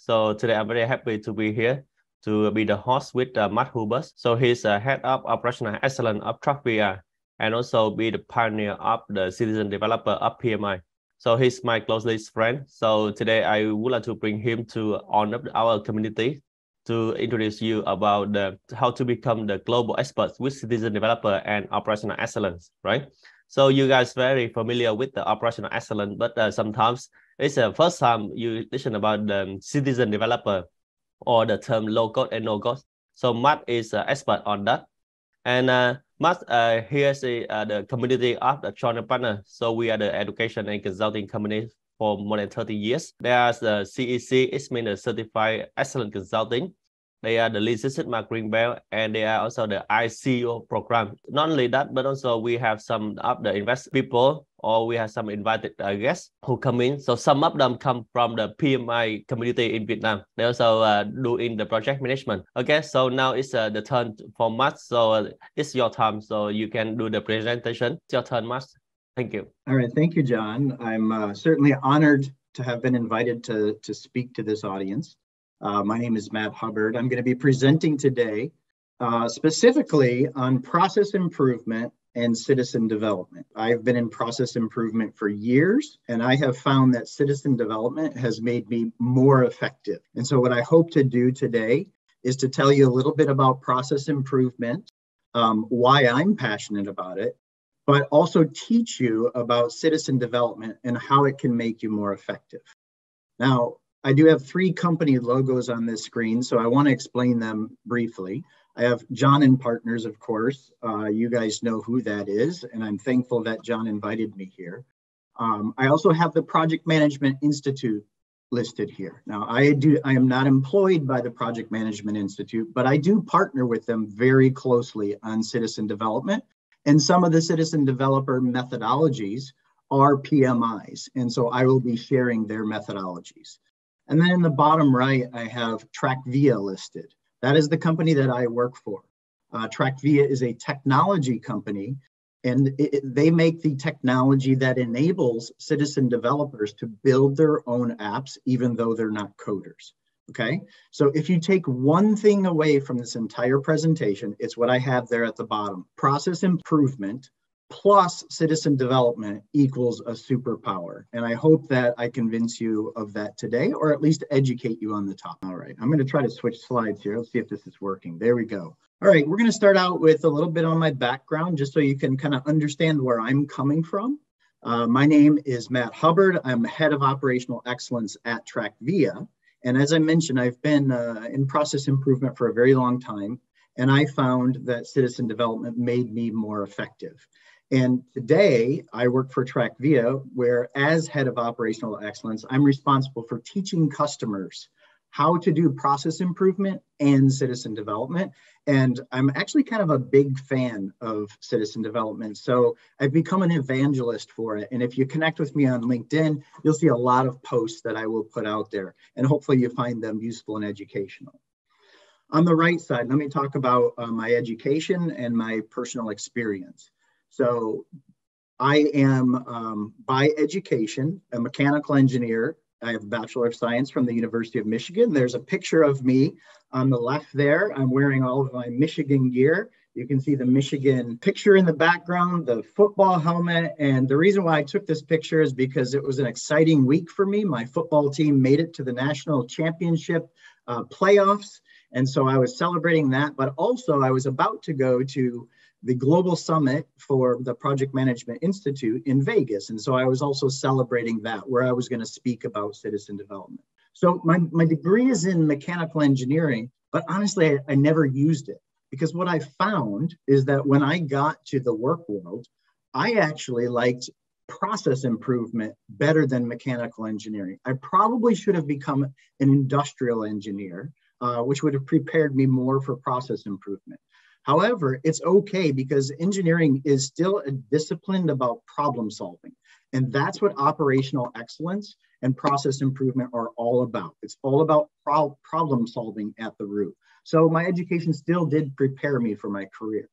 So today I'm very happy to be here to be the host with Matt Hubbard. So he's head of operational excellence of TrackVia and also be the pioneer of the citizen developer of PMI. So he's my closest friend. So today I would like to bring him to on our community to introduce you about how to become the global experts with citizen developer and operational excellence, right? So you guys very familiar with the operational excellence, but sometimes it's the first time you listen about the citizen developer or the term low code and no code. So Matt is an expert on that. And Matt, here is the community of the channel partner. So we are the education and consulting company for more than 30 years. There's the CEC, it means the Certified Excellent Consulting. They are the Lean Six Sigma Green Belt, and they are also the ICO program. Not only that, but also we have some of the invest people, or we have some invited guests who come in. So some of them come from the PMI community in Vietnam. They also do in the project management. Okay, so now it's the turn for Matt. So it's your time, so you can do the presentation. It's your turn, Matt. Thank you. All right, thank you, John. I'm certainly honored to have been invited to speak to this audience. My name is Matt Hubbard. I'm going to be presenting today specifically on process improvement and citizen development. I've been in process improvement for years, and I have found that citizen development has made me more effective. And so what I hope to do today is to tell you a little bit about process improvement, why I'm passionate about it, but also teach you about citizen development and how it can make you more effective. Now, I do have 3 company logos on this screen, so I want to explain them briefly. I have John and Partners, of course. You guys know who that is, and I'm thankful that John invited me here. I also have the Project Management Institute listed here. Now, I am not employed by the Project Management Institute, but I do partner with them very closely on citizen development. And some of the citizen developer methodologies are PMIs, and so I will be sharing their methodologies. And then in the bottom right, I have TrackVia listed. That is the company that I work for. TrackVia is a technology company, and they make the technology that enables citizen developers to build their own apps, even though they're not coders. Okay, so if you take one thing away from this entire presentation, it's what I have there at the bottom. Process improvement plus citizen development equals a superpower. And I hope that I convince you of that today, or at least educate you on the topic. All right, I'm going to try to switch slides here. Let's see if this is working. There we go. All right, we're going to start out with a little bit on my background, just so you can kind of understand where I'm coming from. My name is Matt Hubbard. I'm head of operational excellence at TrackVia. And as I mentioned, I've been in process improvement for a very long time. And I found that citizen development made me more effective. And today I work for TrackVia, where as head of operational excellence, I'm responsible for teaching customers how to do process improvement and citizen development. And I'm actually kind of a big fan of citizen development. So I've become an evangelist for it. And if you connect with me on LinkedIn, you'll see a lot of posts that I will put out there. And hopefully you find them useful and educational. On the right side, let me talk about my education and my personal experience. So I am, by education, a mechanical engineer. I have a Bachelor of Science from the University of Michigan. There's a picture of me on the left there. I'm wearing all of my Michigan gear. You can see the Michigan picture in the background, the football helmet. And the reason why I took this picture is because it was an exciting week for me. My football team made it to the national championship playoffs. And so I was celebrating that, but also I was about to go to the global summit for the Project Management Institute in Vegas. And so I was also celebrating that, where I was going to speak about citizen development. So my degree is in mechanical engineering, but honestly, I never used it, because what I found is that when I got to the work world, I actually liked process improvement better than mechanical engineering. I probably should have become an industrial engineer, which would have prepared me more for process improvement. However, it's okay, because engineering is still a discipline about problem solving. And that's what operational excellence and process improvement are all about. It's all about problem solving at the root. So my education still did prepare me for my career.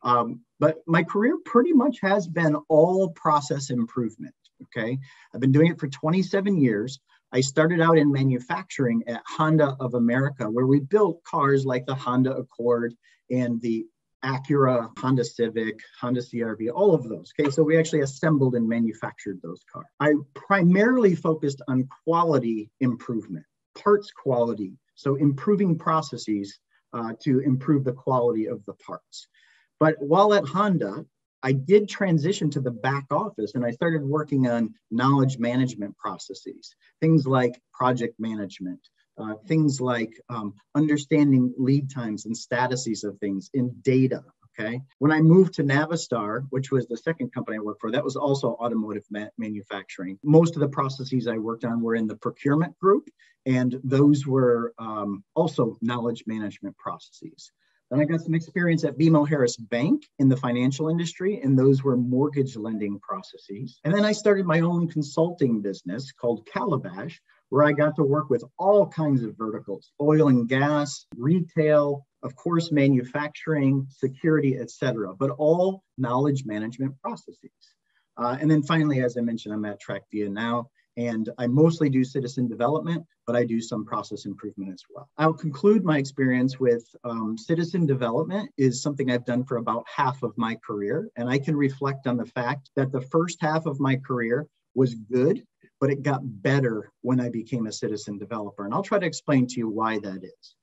But my career pretty much has been all process improvement, okay? I've been doing it for 27 years. I started out in manufacturing at Honda of America, where we built cars like the Honda Accord and the Acura, Honda Civic, Honda CR-V, all of those. Okay, so we actually assembled and manufactured those cars. I primarily focused on quality improvement, parts quality, so improving processes to improve the quality of the parts. But while at Honda, I did transition to the back office and I started working on knowledge management processes, things like project management, things like understanding lead times and statuses of things in data. Okay. When I moved to Navistar, which was the second company I worked for, that was also automotive manufacturing. Most of the processes I worked on were in the procurement group, and those were also knowledge management processes. Then I got some experience at BMO Harris Bank in the financial industry, and those were mortgage lending processes. And then I started my own consulting business called Calabash, where I got to work with all kinds of verticals: oil and gas, retail, of course, manufacturing, security, etc., but all knowledge management processes. And then finally, as I mentioned, I'm at TrackVia now, and I mostly do citizen development, but I do some process improvement as well. I'll conclude my experience with citizen development is something I've done for about half of my career. And I can reflect on the fact that the first half of my career was good, but it got better when I became a citizen developer. And I'll try to explain to you why that is.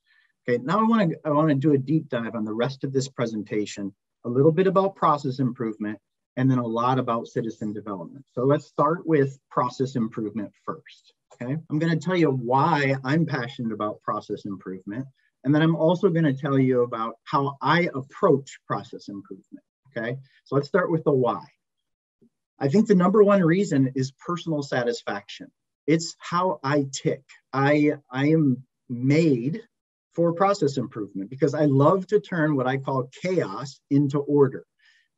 Okay, now I want to do a deep dive on the rest of this presentation, a little bit about process improvement, and then a lot about citizen development. So let's start with process improvement first, okay? I'm gonna tell you why I'm passionate about process improvement, and then I'm also gonna tell you about how I approach process improvement, okay? So let's start with the why. I think the number one reason is personal satisfaction. It's how I tick. I am made for process improvement because I love to turn what I call chaos into order.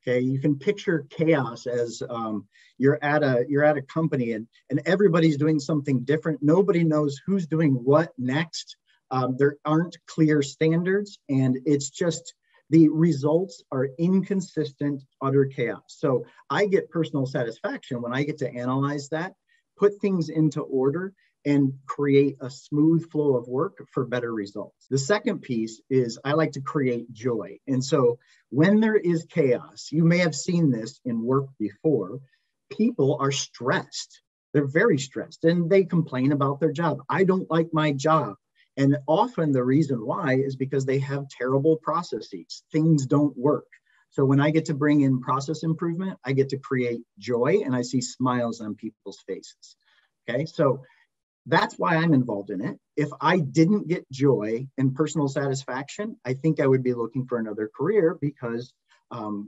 Okay, you can picture chaos as you're at a company and everybody's doing something different. Nobody knows who's doing what next. There aren't clear standards, and it's just the results are inconsistent, utter chaos. So I get personal satisfaction when I get to analyze that, put things into order, and create a smooth flow of work for better results. The second piece is I like to create joy. And so when there is chaos, you may have seen this in work before, people are stressed. They're very stressed and they complain about their job. I don't like my job. And often the reason why is because they have terrible processes. Things don't work. So when I get to bring in process improvement, I get to create joy and I see smiles on people's faces. Okay, so that's why I'm involved in it. If I didn't get joy and personal satisfaction, I think I would be looking for another career because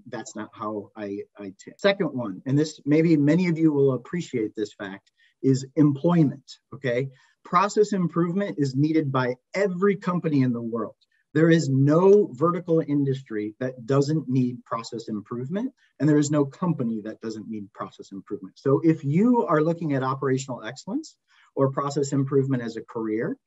that's not how I tick. Second one, and this maybe many of you will appreciate this fact, is employment, okay? Process improvement is needed by every company in the world. There is no vertical industry that doesn't need process improvement, and there is no company that doesn't need process improvement. So if you are looking at operational excellence or process improvement as a career,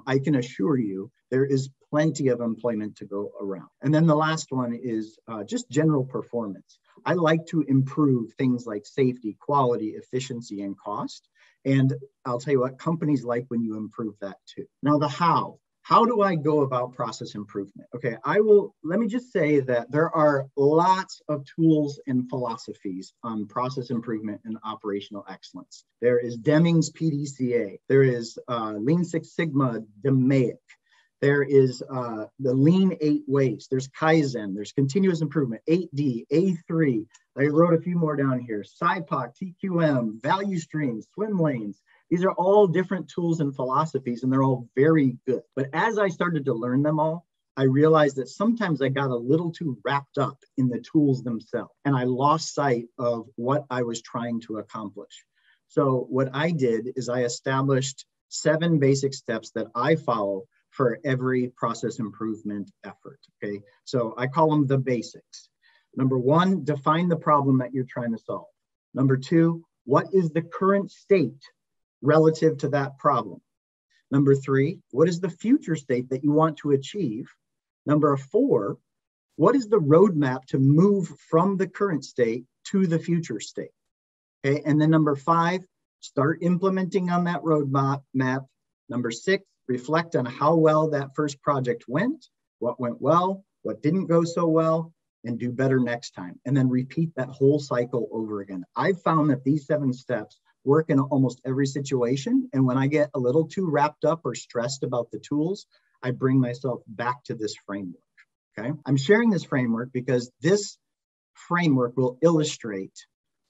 I can assure you there is plenty of employment to go around. And then the last one is just general performance. I like to improve things like safety, quality, efficiency, and cost. And I'll tell you what, companies like when you improve that too. Now the how. How do I go about process improvement? Okay, let me just say that there are lots of tools and philosophies on process improvement and operational excellence. There is Deming's PDCA. There is Lean Six Sigma, DMAIC. There is the Lean 8 Ways. There's Kaizen. There's continuous improvement, 8D, A3. I wrote a few more down here. SIPOC, TQM, value streams, swim lanes. These are all different tools and philosophies, and they're all very good. But as I started to learn them all, I realized that sometimes I got a little too wrapped up in the tools themselves, and I lost sight of what I was trying to accomplish. So what I did is I established 7 basic steps that I follow for every process improvement effort, okay? So I call them the basics. Number 1, define the problem that you're trying to solve. Number 2, what is the current state relative to that problem? Number 3, what is the future state that you want to achieve? Number 4, what is the roadmap to move from the current state to the future state? Okay, and then number 5, start implementing on that roadmap. Number 6, reflect on how well that first project went, what went well, what didn't go so well, and do better next time. And then repeat that whole cycle over again. I've found that these 7 steps work in almost every situation. And when I get a little too wrapped up or stressed about the tools, I bring myself back to this framework. Okay. I'm sharing this framework because this framework will illustrate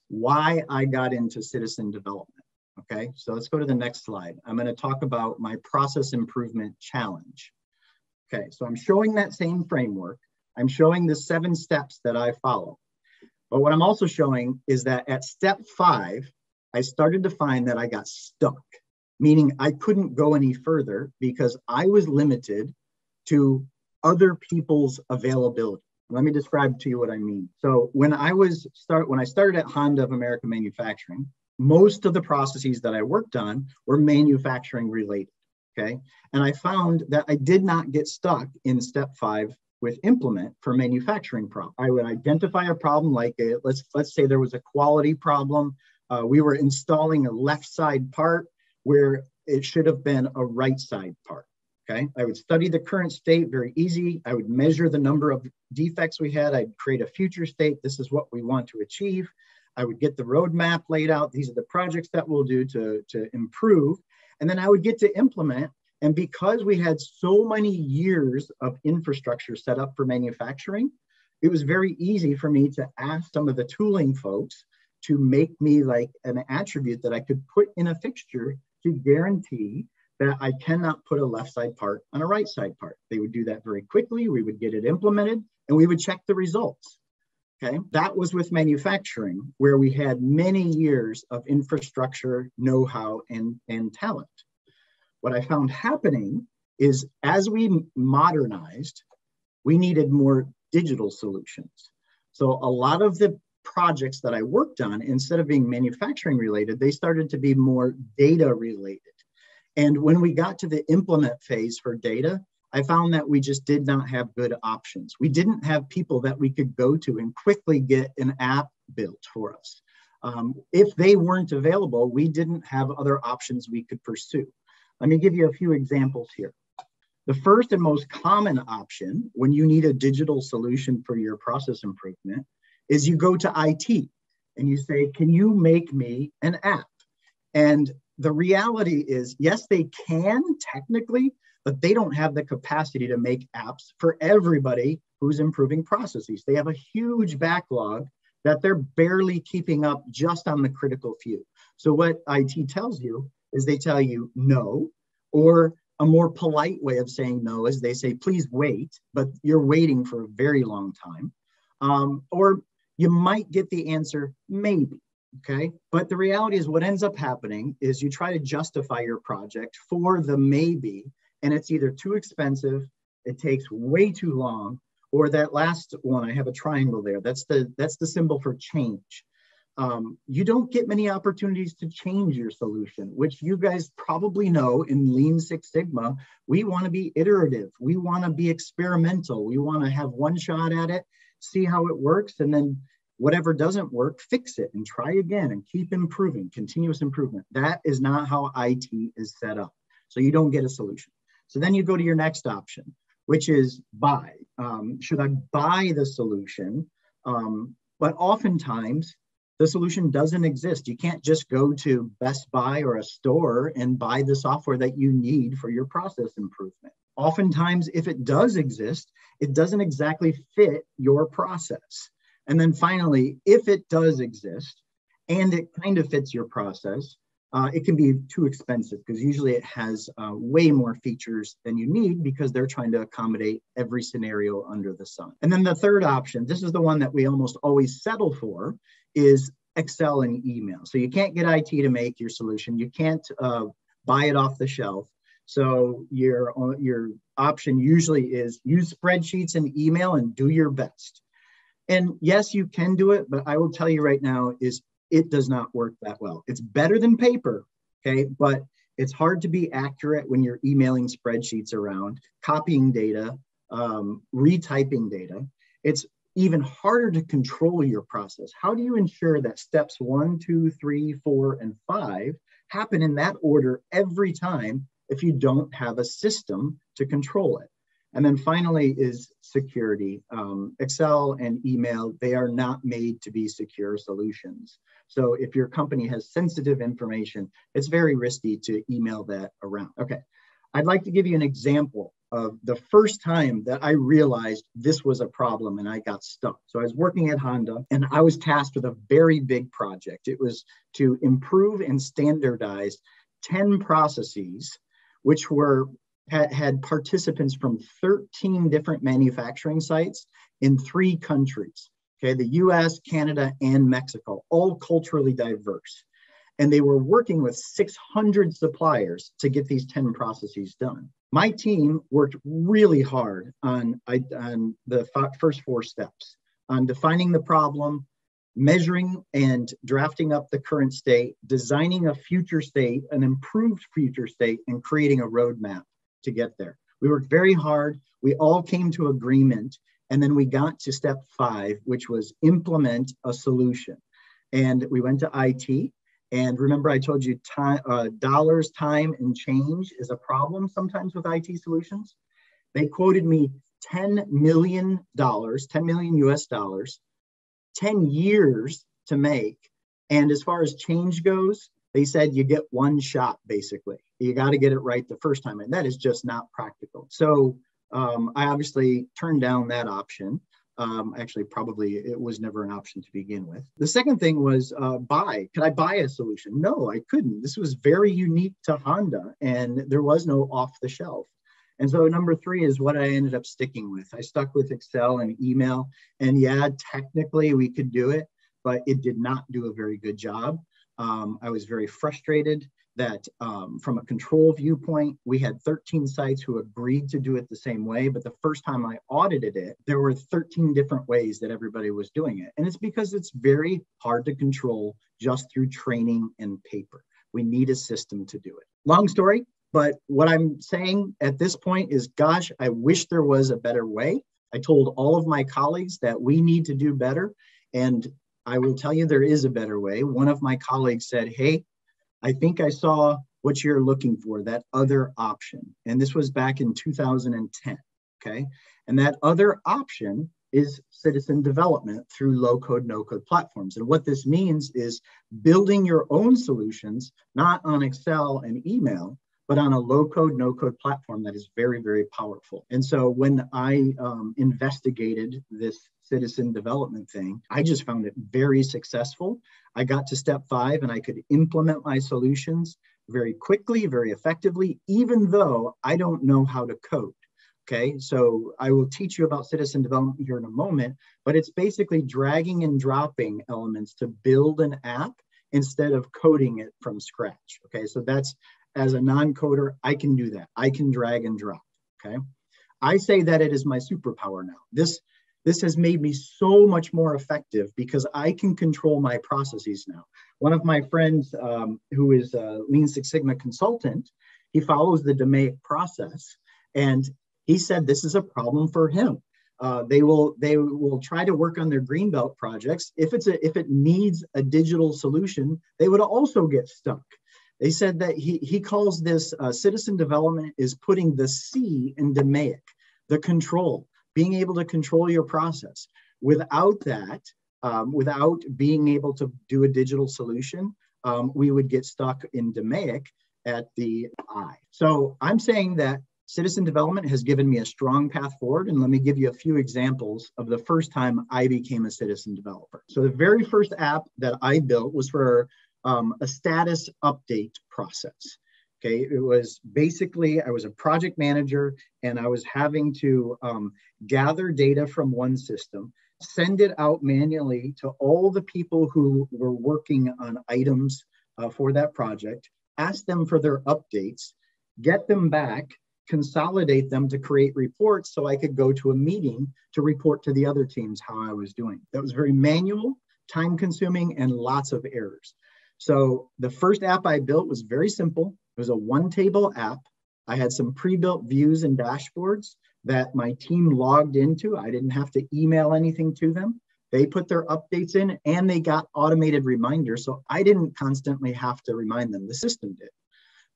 why I got into citizen development. Okay. So let's go to the next slide. I'm going to talk about my process improvement challenge. Okay. So I'm showing that same framework. I'm showing the 7 steps that I follow. But what I'm also showing is that at step 5, I started to find that I got stuck, meaning I couldn't go any further because I was limited to other people's availability. Let me describe to you what I mean. So when I started at Honda of America Manufacturing, most of the processes that I worked on were manufacturing related. Okay. And I found that I did not get stuck in step 5 with implement for manufacturing problem. I would identify a problem like let's say there was a quality problem. We were installing a left side part where it should have been a right side part. Okay. I would study the current state, very easy. I would measure the number of defects we had. I'd create a future state. This is what we want to achieve. I would get the roadmap laid out. These are the projects that we'll do to improve. And then I would get to implement. And because we had so many years of infrastructure set up for manufacturing, it was very easy for me to ask some of the tooling folks to make me like an attribute that I could put in a fixture to guarantee that I cannot put a left side part on a right side part. They would do that very quickly. We would get it implemented and we would check the results. Okay, that was with manufacturing where we had many years of infrastructure, know-how, and talent. What I found happening is as we modernized, we needed more digital solutions. So a lot of the projects that I worked on, instead of being manufacturing related, they started to be more data related. And when we got to the implement phase for data, I found that we just did not have good options. We didn't have people that we could go to and quickly get an app built for us. If they weren't available, we didn't have other options we could pursue. Let me give you a few examples here. The first and most common option when you need a digital solution for your process improvement is you go to IT and you say, can you make me an app? And the reality is, yes, they can technically, but they don't have the capacity to make apps for everybody who's improving processes. They have a huge backlog that they're barely keeping up just on the critical few. So what IT tells you is they tell you no, or a more polite way of saying no is they say, please wait, but you're waiting for a very long time. Or you might get the answer, maybe, okay? But the reality is what ends up happening is you try to justify your project for the maybe, and it's either too expensive, it takes way too long, or that last one, I have a triangle there, that's the symbol for change. You don't get many opportunities to change your solution, which you guys probably know in Lean Six Sigma, we want to be iterative. We want to be experimental. We want to have one shot at it, see how it works, and then whatever doesn't work, fix it and try again and keep improving, continuous improvement. That is not how IT is set up. So you don't get a solution. So then you go to your next option, which is buy. Should I buy the solution? But oftentimes, the solution doesn't exist. You can't just go to Best Buy or a store and buy the software that you need for your process improvement. Oftentimes, if it does exist, it doesn't exactly fit your process. And then finally, if it does exist and it kind of fits your process, it can be too expensive because usually it has way more features than you need because they're trying to accommodate every scenario under the sun. And then the third option, this is the one that we almost always settle for, is Excel and email. So you can't get IT to make your solution. You can't buy it off the shelf. So your option usually is use spreadsheets and email and do your best. And yes, you can do it, but I will tell you right now is it does not work that well. It's better than paper, okay? But it's hard to be accurate when you're emailing spreadsheets around, copying data, retyping data. It's even harder to control your process. How do you ensure that steps 1, 2, 3, 4, and 5 happen in that order every time if you don't have a system to control it? And then finally is security. Excel and email, they are not made to be secure solutions. So if your company has sensitive information, it's very risky to email that around. Okay, I'd like to give you an example of the first time that I realized this was a problem and I got stuck. So I was working at Honda and I was tasked with a very big project. It was to improve and standardize 10 processes, which had participants from 13 different manufacturing sites in 3 countries, okay, the US, Canada, and Mexico, all culturally diverse. And they were working with 600 suppliers to get these 10 processes done. My team worked really hard on the first 4 steps, on defining the problem, measuring and drafting up the current state, designing a future state, an improved future state, and creating a roadmap to get there. We worked very hard. We all came to agreement. And then we got to step 5, which was implement a solution. And we went to IT. And remember, I told you dollars, time, and change is a problem sometimes with IT solutions. They quoted me $10 million, 10 million US dollars, 10 years to make. And as far as change goes, they said you get one shot, basically. You got to get it right the first time. And that is just not practical. So I obviously turned down that option. Actually, probably it was never an option to begin with. The second thing was buy. Could I buy a solution? No, I couldn't. This was very unique to Honda and there was no off the shelf. And so number 3 is what I ended up sticking with. I stuck with Excel and email. And yeah, technically we could do it, but it did not do a very good job. I was very frustrated that from a control viewpoint, we had 13 sites who agreed to do it the same way. But the first time I audited it, there were 13 different ways that everybody was doing it. And it's because it's very hard to control just through training and paper. We need a system to do it. Long story, but what I'm saying at this point is, gosh, I wish there was a better way. I told all of my colleagues that we need to do better. And I will tell you there is a better way. One of my colleagues said, hey, I think I saw what you're looking for, that other option. And this was back in 2010, okay? And that other option is citizen development through low-code, no-code platforms. And what this means is building your own solutions, not on Excel and email, but on a low-code, no-code platform that is very, very powerful. And so when I investigated this citizen development thing, I just found it very successful. I got to step 5 and I could implement my solutions very quickly, very effectively, even though I don't know how to code. Okay, so I will teach you about citizen development here in a moment, but it's basically dragging and dropping elements to build an app instead of coding it from scratch. Okay, so that's, as a non-coder, I can do that. I can drag and drop. Okay, I say that it is my superpower now. This has made me so much more effective because I can control my processes now. One of my friends who is a Lean Six Sigma consultant, he follows the DMAIC process, and he said this is a problem for him. They will try to work on their greenbelt projects. If it needs a digital solution, they would also get stuck. They said that he calls this citizen development is putting the C in DMAIC, the control. Being able to control your process. Without that, without being able to do a digital solution, we would get stuck in DMAIC at the I. So I'm saying that citizen development has given me a strong path forward. And let me give you a few examples of the first time I became a citizen developer. So the very first app that I built was for a status update process. Okay, it was basically, I was a project manager and I was having to gather data from one system, send it out manually to all the people who were working on items for that project, ask them for their updates, get them back, consolidate them to create reports so I could go to a meeting to report to the other teams how I was doing. That was very manual, time consuming, and lots of errors. So the first app I built was very simple. It was a one-table app. I had some pre-built views and dashboards that my team logged into. I didn't have to email anything to them. They put their updates in and they got automated reminders. So I didn't constantly have to remind them. The system did.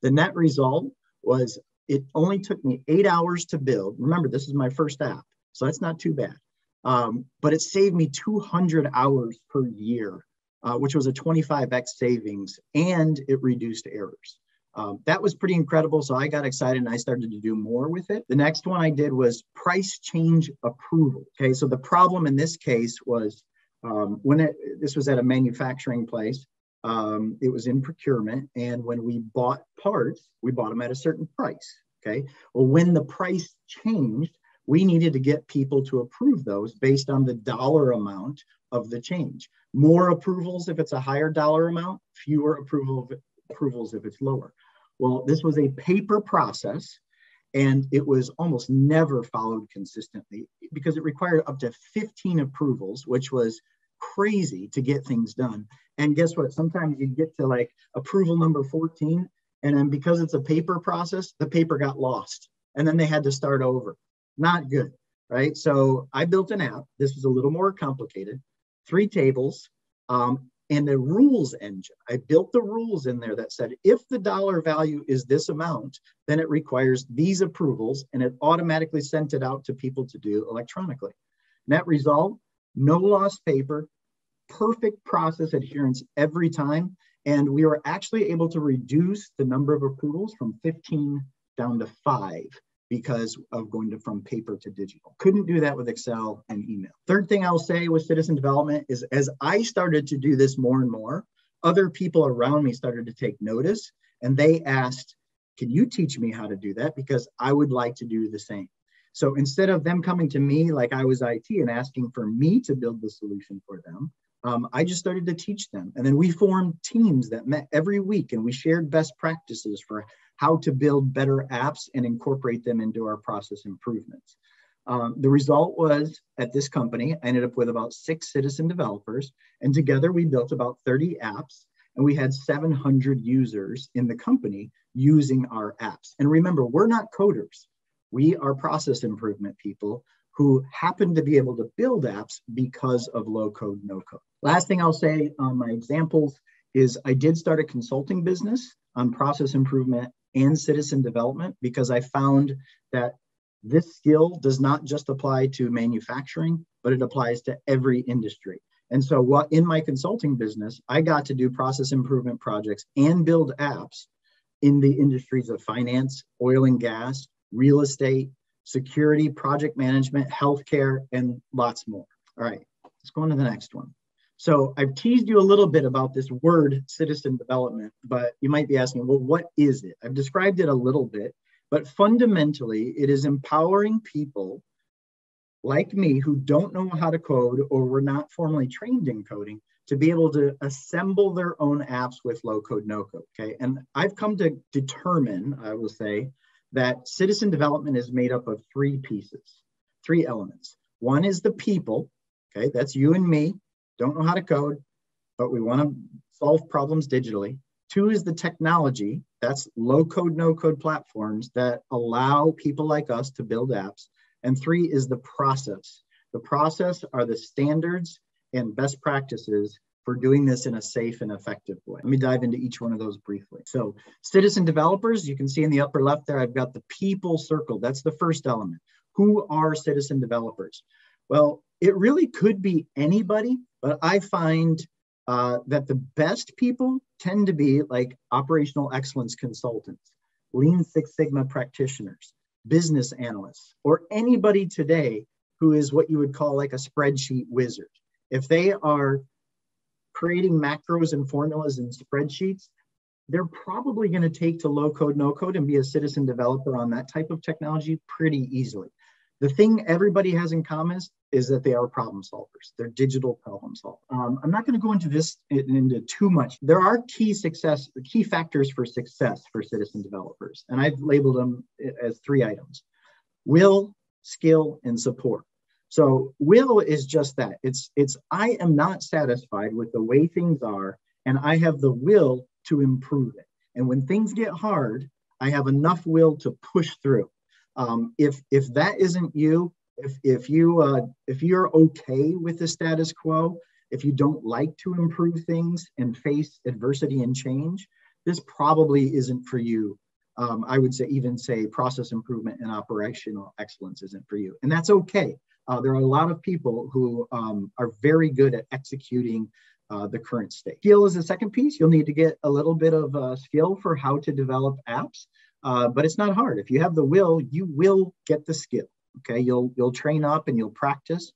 The net result was it only took me 8 hours to build. Remember, this is my first app, so that's not too bad. But it saved me 200 hours per year, which was a 25x savings, and it reduced errors. That was pretty incredible. So I got excited and I started to do more with it. The next one I did was price change approval. Okay, so the problem in this case was this was at a manufacturing place. It was in procurement, and when we bought parts, we bought them at a certain price. Okay, well, when the price changed, we needed to get people to approve those based on the dollar amount of the change. More approvals if it's a higher dollar amount, fewer approvals if it's lower. Well, this was a paper process, and it was almost never followed consistently because it required up to 15 approvals, which was crazy to get things done. And guess what? Sometimes you get to like approval number 14, and then because it's a paper process, the paper got lost, and then they had to start over. Not good, right? So I built an app. This was a little more complicated. 3 tables, and the rules engine. I built the rules in there that said, if the dollar value is this amount, then it requires these approvals, and it automatically sent it out to people to do electronically. Net result, no lost paper, perfect process adherence every time. And we were actually able to reduce the number of approvals from 15 down to 5 because of going from paper to digital. Couldn't do that with Excel and email. Third thing I'll say with citizen development is as I started to do this more and more, other people around me started to take notice, and they asked, can you teach me how to do that? Because I would like to do the same. So instead of them coming to me like I was IT and asking for me to build the solution for them, I just started to teach them. And then we formed teams that met every week, and we shared best practices for how to build better apps and incorporate them into our process improvements. The result was at this company, I ended up with about 6 citizen developers, and together we built about 30 apps, and we had 700 users in the company using our apps. And remember, we're not coders. We are process improvement people who happen to be able to build apps because of low code, no code. Last thing I'll say on my examples is I did start a consulting business on process improvement and citizen development because I found that this skill does not just apply to manufacturing, but it applies to every industry. And so in my consulting business, I got to do process improvement projects and build apps in the industries of finance, oil and gas, real estate, security, project management, healthcare, and lots more. All right, let's go on to the next one. So I've teased you a little bit about this word citizen development, but you might be asking, well, what is it? I've described it a little bit, but fundamentally, it is empowering people like me who don't know how to code or were not formally trained in coding to be able to assemble their own apps with low code, no code, okay? And I've come to determine, I will say, that citizen development is made up of 3 pieces, 3 elements. One is the people, okay? That's you and me, don't know how to code, but we want to solve problems digitally. 2 is the technology, that's low code, no code platforms that allow people like us to build apps. And 3 is the process. The process are the standards and best practices for doing this in a safe and effective way. Let me dive into each one of those briefly. So citizen developers, you can see in the upper left there, I've got the people circled. That's the first element. Who are citizen developers? Well, it really could be anybody, but I find that the best people tend to be like operational excellence consultants, Lean Six Sigma practitioners, business analysts, or anybody today who is what you would call like a spreadsheet wizard. If they are creating macros and formulas and spreadsheets, they're probably going to take to low code, no code and be a citizen developer on that type of technology pretty easily. The thing everybody has in common is that they are problem solvers. They're digital problem solvers. I'm not going to go into this into too much. There are key factors for success for citizen developers, and I've labeled them as 3 items: will, skill, and support. So will is just that. It's I am not satisfied with the way things are, and I have the will to improve it. And when things get hard, I have enough will to push through. If that isn't you, if you're okay with the status quo, if you don't like to improve things and face adversity and change, this probably isn't for you. I would say process improvement and operational excellence isn't for you. And that's okay. There are a lot of people who are very good at executing the current state. Skill is the second piece. You'll need to get a little bit of skill for how to develop apps, but it's not hard. If you have the will, you will get the skill. Okay, you'll train up and you'll practice.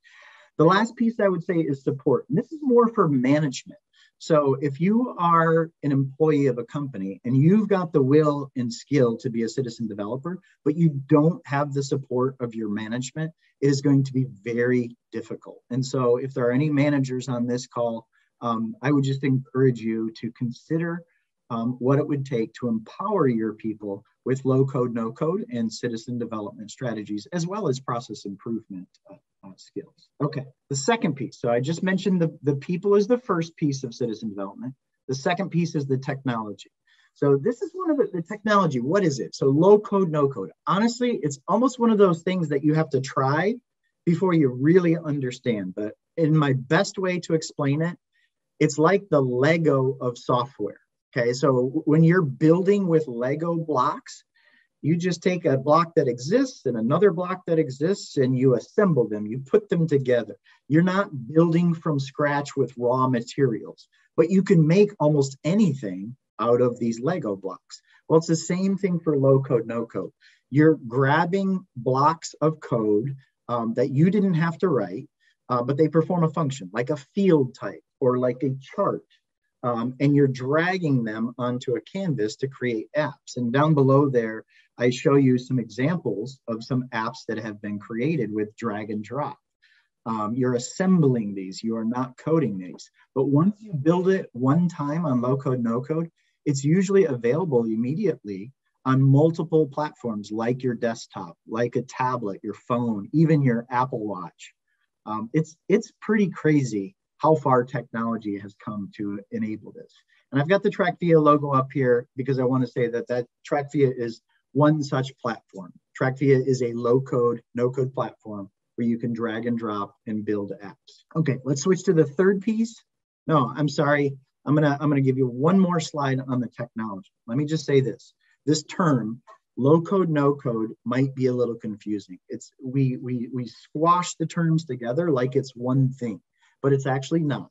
The last piece I would say is support. And this is more for management. So if you are an employee of a company and you've got the will and skill to be a citizen developer, but you don't have the support of your management, it is going to be very difficult. And so if there are any managers on this call, I would just encourage you to consider what it would take to empower your people with low code, no code, and citizen development strategies, as well as process improvement skills. Okay, the second piece. So I just mentioned the people is the first piece of citizen development. The second piece is the technology. So this is one of the technology. What is it? So low code, no code. Honestly, it's almost one of those things that you have to try before you really understand. But in my best way to explain it, it's like the Lego of software. Okay, so when you're building with Lego blocks, you just take a block that exists and another block that exists and you assemble them, you put them together. You're not building from scratch with raw materials, but you can make almost anything out of these Lego blocks. Well, it's the same thing for low code, no code. You're grabbing blocks of code that you didn't have to write, but they perform a function like a field type or like a chart. And you're dragging them onto a canvas to create apps. And down below there, I show you some examples of some apps that have been created with drag and drop. You're assembling these, you are not coding these. But once you build it one time on low code, no code, it's usually available immediately on multiple platforms like your desktop, like a tablet, your phone, even your Apple Watch. It's pretty crazy how far technology has come to enable this. And I've got the TrackVia logo up here because I want to say that TrackVia is one such platform. TrackVia is a low code, no code platform where you can drag and drop and build apps. Okay, let's switch to the third piece. No, I'm sorry. I'm gonna give you one more slide on the technology. Let me just say this. This term, low code, no code, might be a little confusing. We squash the terms together like it's one thing, but it's actually not.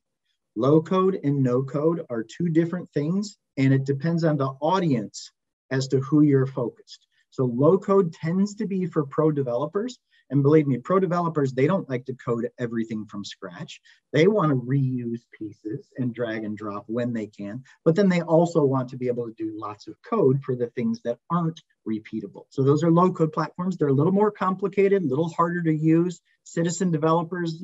Low code and no code are two different things, and it depends on the audience as to who you're focused. So low code tends to be for pro developers. And believe me, pro developers, they don't like to code everything from scratch. They want to reuse pieces and drag and drop when they can, but then they also want to be able to do lots of code for the things that aren't repeatable. So those are low code platforms. They're a little more complicated, a little harder to use. Citizen developers,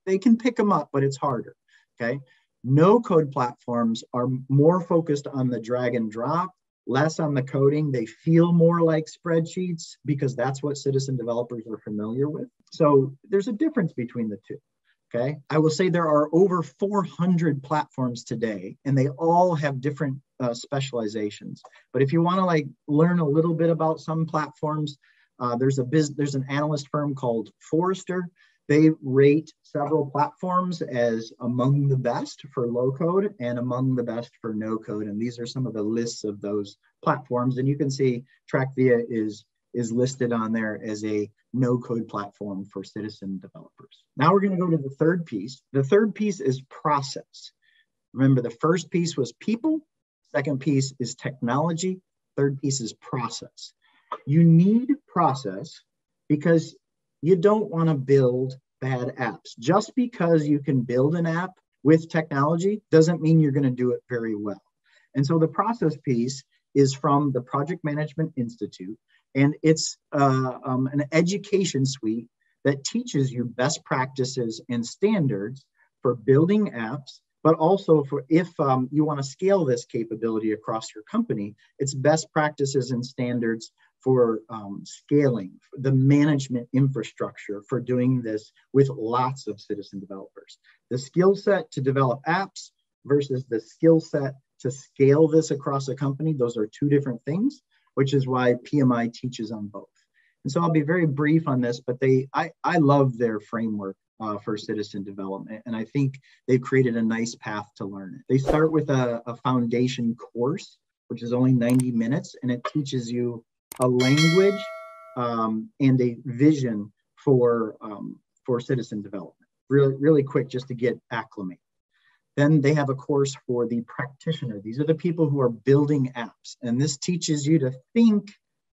they can pick them up, but it's harder, okay? No code platforms are more focused on the drag and drop, less on the coding. They feel more like spreadsheets because that's what citizen developers are familiar with. So there's a difference between the two, okay? I will say there are over 400 platforms today, and they all have different specializations. But if you want to learn a little bit about some platforms, there's an analyst firm called Forrester. They rate several platforms as among the best for low code and among the best for no code. And these are some of the lists of those platforms. And you can see TrackVia is listed on there as a no code platform for citizen developers. Now we're going to go to the third piece. The third piece is process. Remember, the first piece was people. Second piece is technology. Third piece is process. You need process because you don't want to build bad apps. Just because you can build an app with technology doesn't mean you're going to do it very well. And so the process piece is from the Project Management Institute, and it's an education suite that teaches you best practices and standards for building apps, but also for if you want to scale this capability across your company, it's best practices and standards for scaling, the management infrastructure for doing this with lots of citizen developers. The skill set to develop apps versus the skill set to scale this across a company, those are two different things, which is why PMI teaches on both. And so I'll be very brief on this, but I love their framework for citizen development. And I think they've created a nice path to learn it. They start with a foundation course, which is only 90 minutes, and it teaches you a language and a vision for citizen development. Really quick, just to get acclimated. Then they have a course for the practitioner. These are the people who are building apps. And this teaches you to think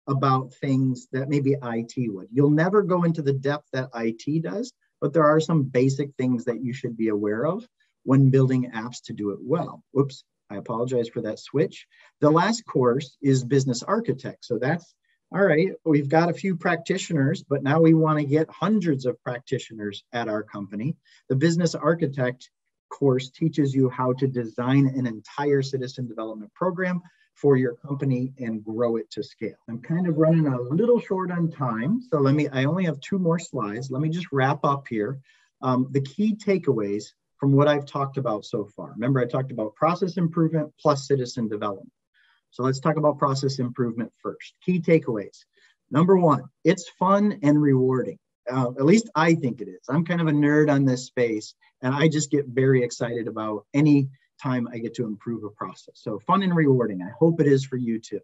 about things that maybe IT would. You'll never go into the depth that IT does, but there are some basic things that you should be aware of when building apps to do it well. Whoops, I apologize for that switch. The last course is business architect. So that's, all right, we've got a few practitioners, but now we want to get hundreds of practitioners at our company. The business architect course teaches you how to design an entire citizen development program for your company and grow it to scale. I'm kind of running a little short on time, so I only have 2 more slides. Let me just wrap up here. The key takeaways from what I've talked about so far. Remember, I talked about process improvement plus citizen development. So let's talk about process improvement first. Key takeaways. Number 1, it's fun and rewarding. At least I think it is. I'm kind of a nerd on this space, and I just get very excited about any time I get to improve a process. So fun and rewarding. I hope it is for you too.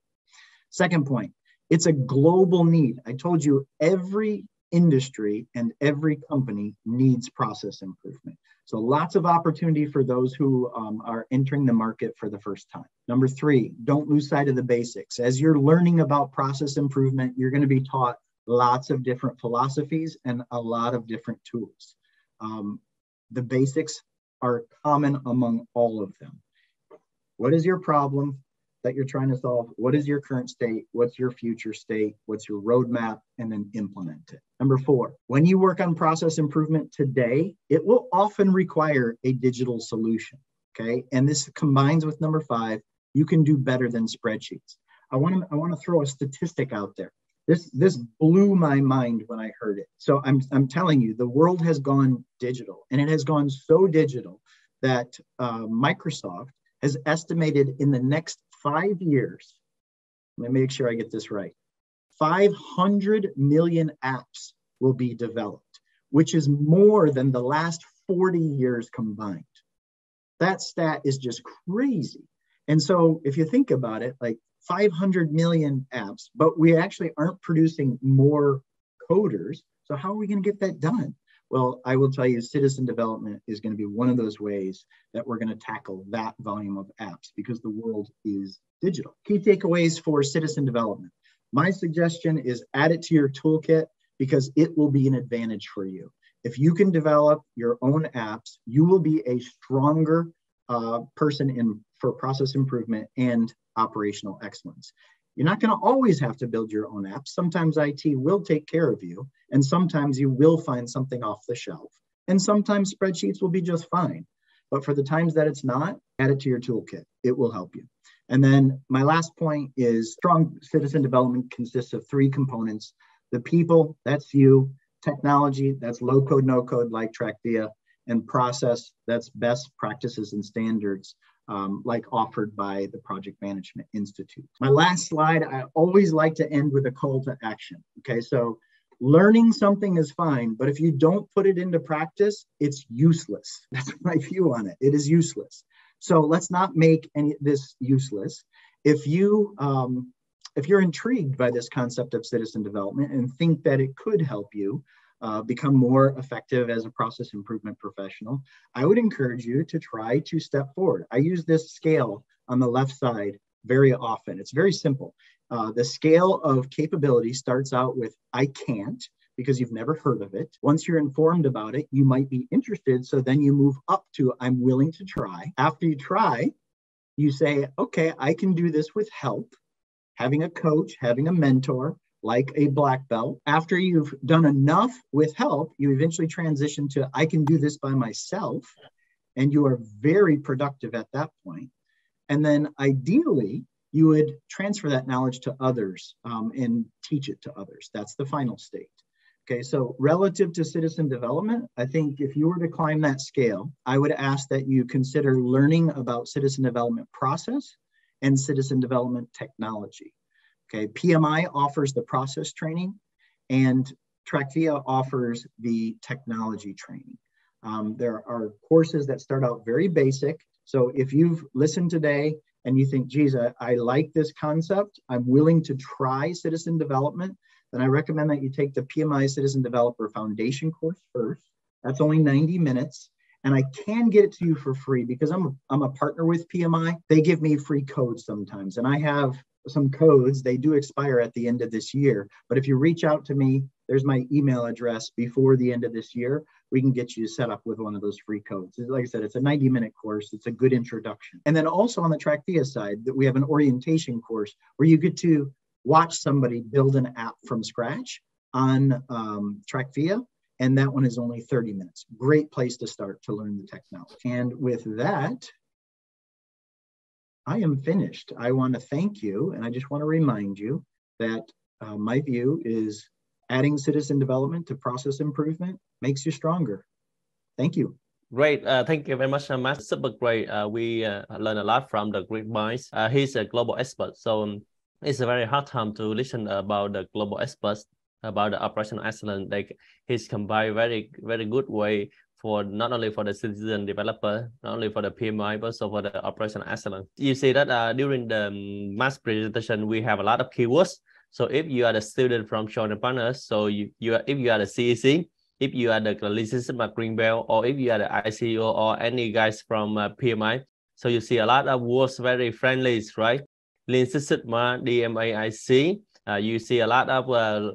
Second point, it's a global need. I told you every industry and every company needs process improvement. So lots of opportunity for those who are entering the market for the first time. Number 3, don't lose sight of the basics. As you're learning about process improvement, you're going to be taught lots of different philosophies and a lot of different tools. The basics are common among all of them. What is your problem that you're trying to solve? What is your current state? What's your future state? What's your roadmap? And then implement it. Number 4, when you work on process improvement today, it will often require a digital solution, okay? And this combines with number 5, you can do better than spreadsheets. I want to throw a statistic out there. This blew my mind when I heard it. So I'm telling you, the world has gone digital, and it has gone so digital that Microsoft has estimated in the next 5 years, let me make sure I get this right, 500 million apps will be developed, which is more than the last 40 years combined. That stat is just crazy. And so if you think about it, like 500 million apps, but we actually aren't producing more coders. So how are we going to get that done? Well, I will tell you, citizen development is going to be one of those ways that we're going to tackle that volume of apps because the world is digital. Key takeaways for citizen development. My suggestion is add it to your toolkit because it will be an advantage for you. If you can develop your own apps, you will be a stronger person for process improvement and operational excellence. You're not going to always have to build your own apps. Sometimes IT will take care of you, and sometimes you will find something off the shelf. And sometimes spreadsheets will be just fine. But for the times that it's not, add it to your toolkit. It will help you. And then my last point is strong citizen development consists of 3 components. The people, that's you. Technology, that's low code, no code like TrackVia. And process, that's best practices and standards like offered by the Project Management Institute. My last slide, I always like to end with a call to action. Okay, so learning something is fine, but if you don't put it into practice, it's useless. That's my view on it. It is useless. So let's not make this useless. If you're intrigued by this concept of citizen development and think that it could help you become more effective as a process improvement professional, I would encourage you to try to step forward. I use this scale on the left side very often. It's very simple. The scale of capability starts out with I can't, because you've never heard of it. Once you're informed about it, you might be interested. So then you move up to I'm willing to try. After you try, you say, okay, I can do this with help, having a coach, having a mentor, like a black belt. After you've done enough with help, you eventually transition to I can do this by myself, and you are very productive at that point. And then ideally, you would transfer that knowledge to others and teach it to others. That's the final state. Okay, so relative to citizen development, I think if you were to climb that scale, I would ask that you consider learning about citizen development process and citizen development technology. Okay, PMI offers the process training, and TrackVia offers the technology training. There are courses that start out very basic. So if you've listened today and you think, geez, I like this concept, I'm willing to try citizen development, then I recommend that you take the PMI Citizen Developer Foundation course first. That's only 90 minutes. And I can get it to you for free because I'm a partner with PMI. They give me free codes sometimes. And I have some codes. They do expire at the end of this year. But if you reach out to me, there's my email address before the end of this year. We can get you set up with one of those free codes. Like I said, it's a 90-minute course. It's a good introduction. And then also on the TrackVia side, that we have an orientation course where you get to watch somebody build an app from scratch on TrackVia. And that one is only 30 minutes. Great place to start to learn the technology. And with that, I am finished. I want to thank you. And I just want to remind you that my view is adding citizen development to process improvement makes you stronger. Thank you. Great. Thank you very much, Matt. Super great. We learned a lot from the great minds. He's a global expert. So it's a very hard time to listen about the global experts about the operational excellence. Like he's combined very good way for not only for the citizen developer, not only for the PMI, but also for the operational excellence. You see that during the mass presentation, we have a lot of keywords. So if you are the student from Sean Partners, so if you are the CEC, if you are the Lean Six Sigma Green Belt, or if you are the ICO or any guys from PMI, so you see a lot of words very friendly, right? Lean Six Sigma, DMAIC. You see a lot of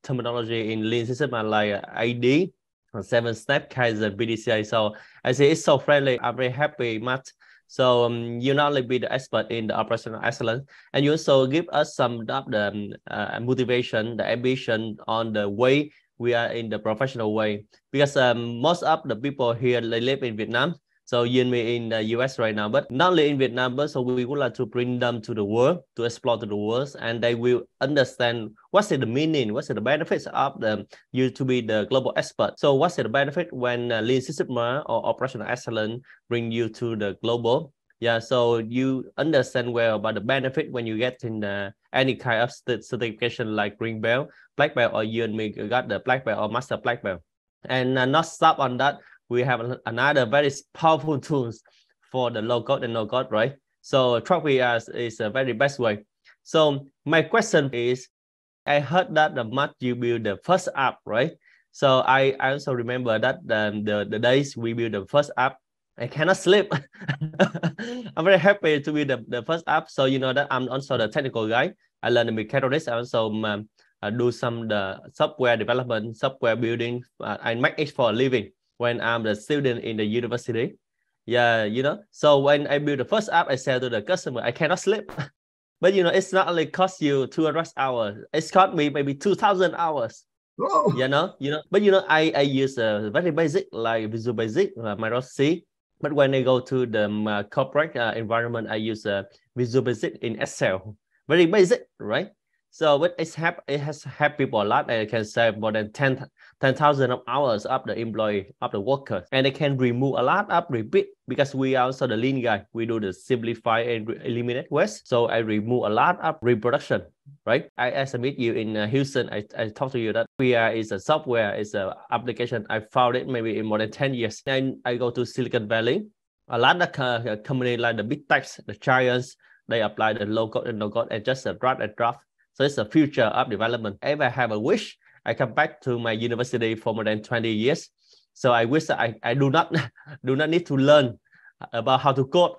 terminology in Lean Six Sigma like ID, 7-step, Kaizen, BDCA. So I say it's so friendly. I'm very happy, Matt. So you not only be the expert in the operational excellence, and you also give us some of the motivation, the ambition on the way we are in the professional way. Because most of the people here, they live in Vietnam. So you and me in the US right now, but not only in Vietnam, but so we would like to bring them to the world, to explore to the world, and they will understand what's the meaning, what's the benefits of you to be the global expert. So what's the benefit when Lean Six Sigma or operational excellence bring you to the global? Yeah, so you understand well about the benefit when you get in any kind of certification like Green Belt, Black Belt, or you and me got the Black Belt or Master Black Belt. And not stop on that, we have another very powerful tools for the low code and no code, right? So TrackVia is a very best way. So my question is, I heard that the Matt you build the first app, right? So I also remember that the days we build the first app, I cannot sleep. I'm very happy to be the first app. So you know that I'm also the technical guy. I learned the mechatronics. I also do some the software development, software building. I make it for a living when I'm the student in the university. Yeah, you know. So when I build the first app, I sell to the customer. I cannot sleep. But you know, it's not only cost you 200 hours. It's cost me maybe 2,000 hours. Whoa. You know. But you know, I use a very basic like Visual Basic, Microsoft C. But when I go to the corporate environment, I use Visual Basic in Excel. Very basic, right? So but it has helped people a lot. And it can save more than 10,000 hours of the employee, of the workers. And they can remove a lot of repeat because we are also the lean guy. We do the simplify and eliminate waste. So I remove a lot of reproduction, right? I submit you in Houston. I talked to you that TrackVia is a software, it's an application. I found it maybe in more than 10 years. And I go to Silicon Valley. A lot of companies like the big techs, the giants, they apply the low code and no code and just drag and drop. So it's a future of development. If I have a wish, I come back to my university for more than 20 years. So I wish that I do not need to learn about how to code,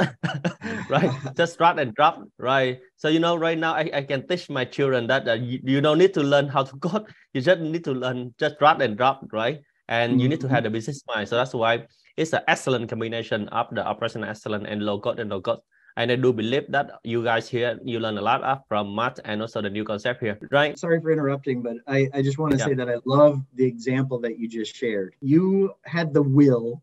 right? Just drag and drop, right? So, you know, right now I can teach my children that you don't need to learn how to code. You just need to learn, just drag and drop, right? And you need to have the business mind. So that's why it's an excellent combination of the operational excellence and low code and no code. And I do believe that you guys here, you learn a lot from Matt and also the new concept here, right? Sorry for interrupting, but I just want to say that I love the example that you just shared. You had the will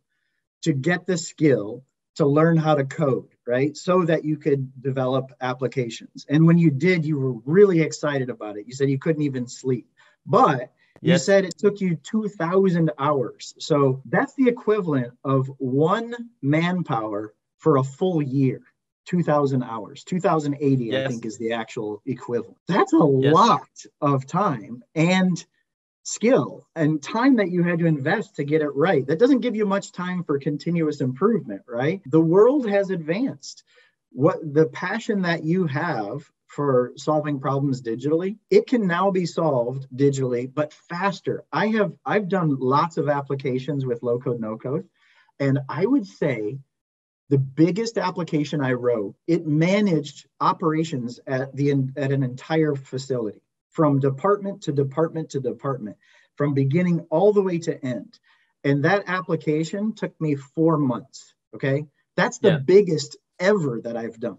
to get the skill to learn how to code, right? So that you could develop applications. And when you did, you were really excited about it. You said you couldn't even sleep, but you said it took you 2,000 hours. So that's the equivalent of one manpower for a full year. 2,000 hours. 2,080, Yes. I think, is the actual equivalent. That's a lot of time and skill and time that you had to invest to get it right. That doesn't give you much time for continuous improvement, right? The world has advanced. What the passion that you have for solving problems digitally, it can now be solved digitally, but faster. I've done lots of applications with low code, no code, and I would say the biggest application I wrote, it managed operations at an entire facility, from department to department to department, from beginning all the way to end. And that application took me 4 months. Okay. That's the biggest ever that I've done.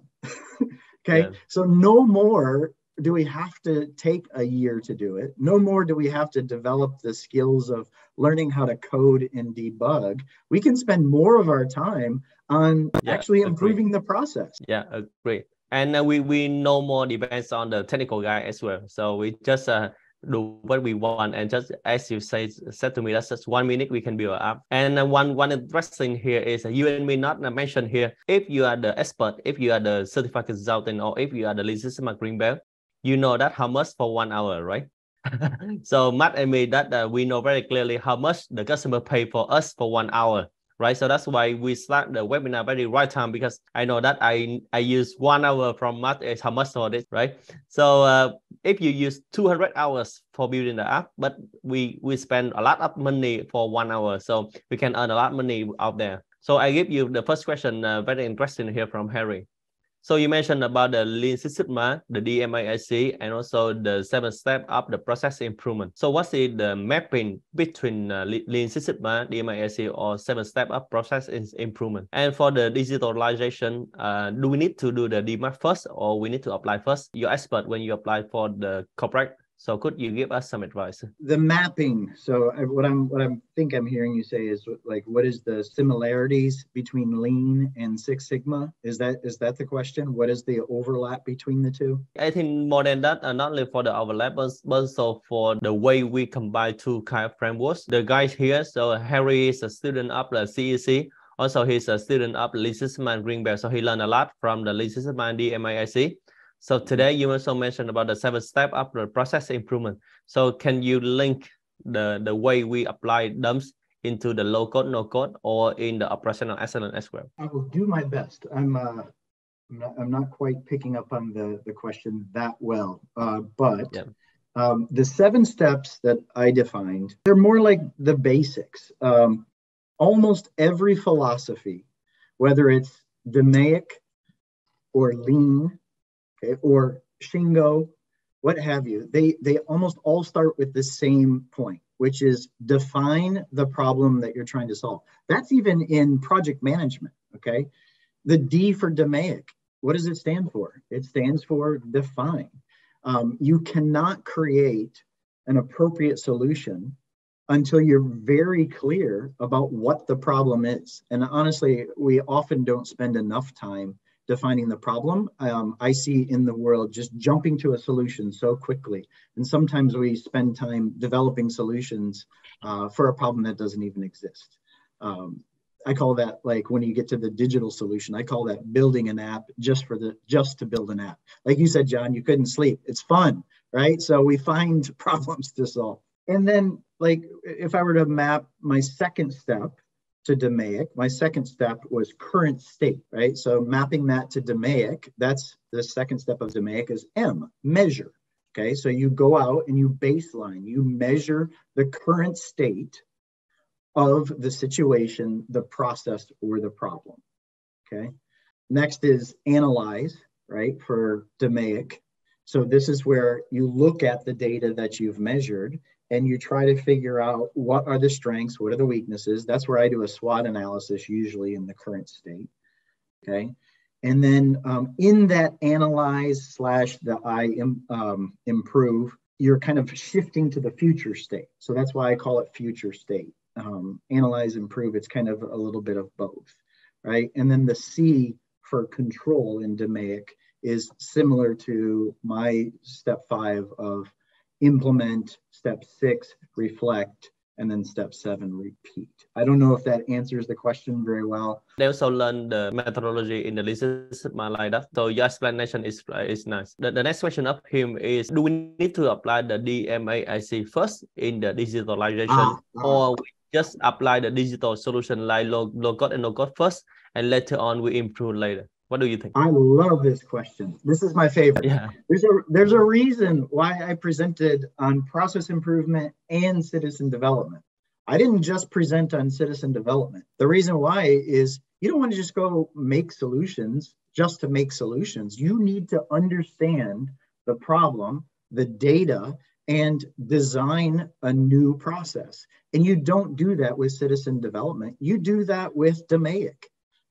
Okay. Yeah. So no more do we have to take a year to do it. No more do we have to develop the skills of learning how to code and debug. We can spend more of our time on actually improving the process. Yeah, agree. And we no more depends on the technical guy as well. So we just do what we want, and just as you said to me, that's just 1 minute we can build an app. And one interesting here is you and me not mentioned here. If you are the expert, if you are the certified consultant, or if you are the Lean System green belt, you know that how much for 1 hour, right? So Matt and me, that we know very clearly how much the customer pay for us for 1 hour. Right, so that's why we start the webinar very right time, because I know that I use 1 hour from Matt is how much for this, right? So if you use 200 hours for building the app, but we spend a lot of money for 1 hour, so we can earn a lot of money out there. So I give you the first question, very interesting here from Harry. So you mentioned about the Lean Six Sigma, the DMAIC, and also the 7 steps of the process improvement. So what's the mapping between Lean Six Sigma, DMAIC, or 7 steps of process improvement? And for the digitalization, do we need to do the DMAP first, or we need to apply first? You're expert when you apply for the corporate. So could you give us some advice? The mapping. So what I'm hearing you say is, like, what is the similarities between Lean and Six Sigma? Is that the question? What is the overlap between the two? I think more than that, not only for the overlap, but also for the way we combine two kind of frameworks. The guys here, so Harry is a student of the CEC. Also, he's a student of Lean System and Green Belt, so he learned a lot from the Lean System and DMAIC. So today you also mentioned about the 7 steps of the process improvement. So can you link the way we apply them into the low code, no code, or in the operational excellence as well? I will do my best. I'm not quite picking up on the question that well, but the 7 steps that I defined, they're more like the basics. Almost every philosophy, whether it's DMAIC or Lean, okay, or Shingo, what have you, they almost all start with the same point, which is define the problem that you're trying to solve. That's even in project management, okay? The D for DMAIC, what does it stand for? It stands for define. You cannot create an appropriate solution until you're very clear about what the problem is. And honestly, we often don't spend enough time defining the problem. I see in the world just jumping to a solution so quickly. And sometimes we spend time developing solutions for a problem that doesn't even exist. I call that, like, when you get to the digital solution, I call that building an app just to build an app. Like you said, John, you couldn't sleep. It's fun, right? So we find problems to solve. And then, like, if I were to map my second step to DMAIC, my second step was current state, right? So mapping that to DMAIC, that's the second step of DMAIC is M, measure. Okay, so you go out and you baseline, you measure the current state of the situation, the process, or the problem. Okay, next is analyze, right, for DMAIC. So this is where you look at the data that you've measured and you try to figure out what are the strengths, what are the weaknesses. That's where I do a SWOT analysis, usually in the current state, okay? And then in that analyze / the improve, you're kind of shifting to the future state. So that's why I call it future state. Analyze, improve, it's kind of a little bit of both, right? And then the C for control in DMAIC is similar to my step 5 of implement, step 6, reflect, And then step 7, repeat. I don't know if that answers the question very well. They also learn the methodology in the Lean Six Sigma like that. So your explanation is nice. The next question of him is, do we need to apply the DMAIC first in the digitalization, or we just apply the digital solution like low code and no code first, and later on we improve later? What do you think? I love this question. This is my favorite. Yeah. There's a reason why I presented on process improvement and citizen development. I didn't just present on citizen development. The reason why is you don't want to just go make solutions just to make solutions. You need to understand the problem, the data, and design a new process. And you don't do that with citizen development. You do that with DMAIC.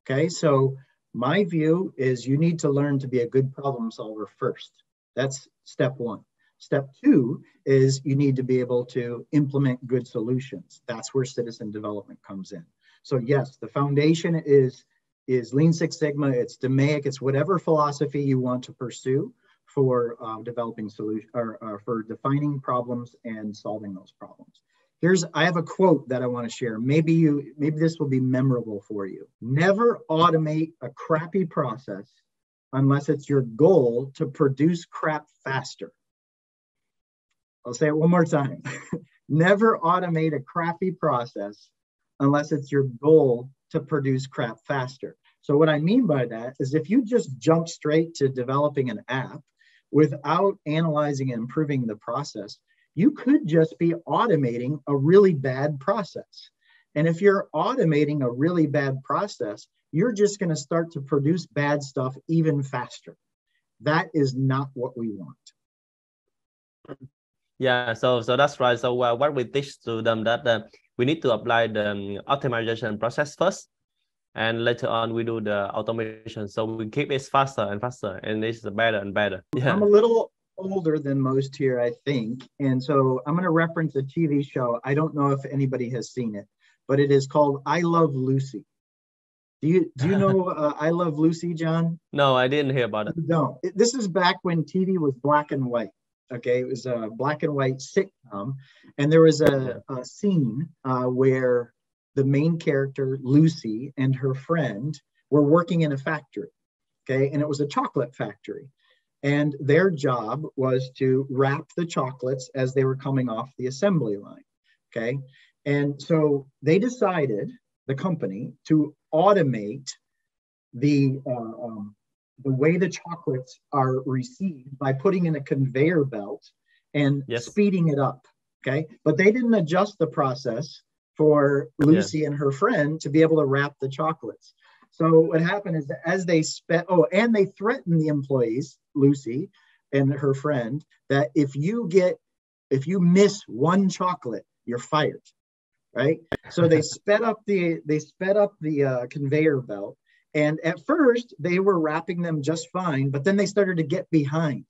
Okay, so my view is you need to learn to be a good problem solver first. That's step 1. Step 2 is you need to be able to implement good solutions. That's where citizen development comes in. So yes, the foundation is Lean Six Sigma, it's DMAIC, it's whatever philosophy you want to pursue for developing solutions or for defining problems and solving those problems. I have a quote that I want to share. Maybe this will be memorable for you. Never automate a crappy process unless it's your goal to produce crap faster. I'll say it one more time. Never automate a crappy process unless it's your goal to produce crap faster. So what I mean by that is if you just jump straight to developing an app without analyzing and improving the process, you could just be automating a really bad process. And if you're automating a really bad process, you're just going to start to produce bad stuff even faster. That is not what we want. Yeah, so that's right. So what we teach to them that we need to apply the optimization process first, and later on we do the automation. So we keep it faster and faster, and it's better and better. Yeah. I'm a little older than most here, I think. And so I'm going to reference a TV show. I don't know if anybody has seen it, but it is called I Love Lucy. Do you know I Love Lucy, John? No, I didn't hear about it. No. This is back when TV was black and white. Okay, it was a black and white sitcom. And there was a scene where the main character, Lucy, and her friend were working in a factory. Okay, and it was a chocolate factory. And their job was to wrap the chocolates as they were coming off the assembly line. Okay. And so they decided, the company, to automate the way the chocolates are received by putting in a conveyor belt and speeding it up. Okay. But they didn't adjust the process for Lucy and her friend to be able to wrap the chocolates. So what happened is that as they and they threatened the employees, Lucy and her friend, that if you miss one chocolate, you're fired, right? So they sped up the conveyor belt, and at first they were wrapping them just fine, but then they started to get behind.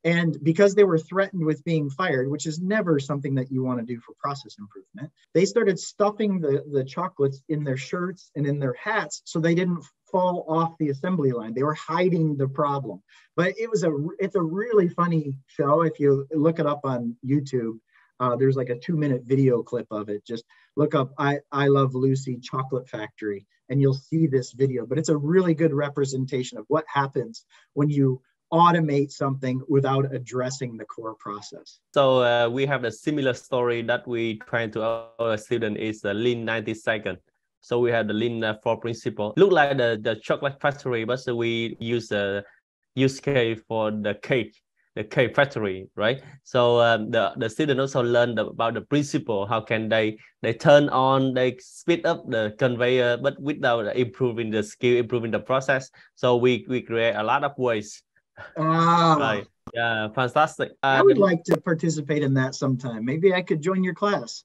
And because they were threatened with being fired, which is never something that you want to do for process improvement, they started stuffing the chocolates in their shirts and in their hats so they didn't fall off the assembly line. They were hiding the problem. But it's a really funny show. If you look it up on YouTube, there's like a 2-minute video clip of it. Just look up I Love Lucy Chocolate Factory, and you'll see this video. But it's a really good representation of what happens when you automate something without addressing the core process. So we have a similar story that we try to our student is the Lean 90 second. So we have the Lean 4 principle. Look like the chocolate factory, but so we use the use case for the cake factory, right? So the student also learned about the principle. How can they turn on, they speed up the conveyor, but without improving the skill, improving the process. So we create a lot of ways. Right. Yeah, fantastic. I would like to participate in that sometime. Maybe I could join your class.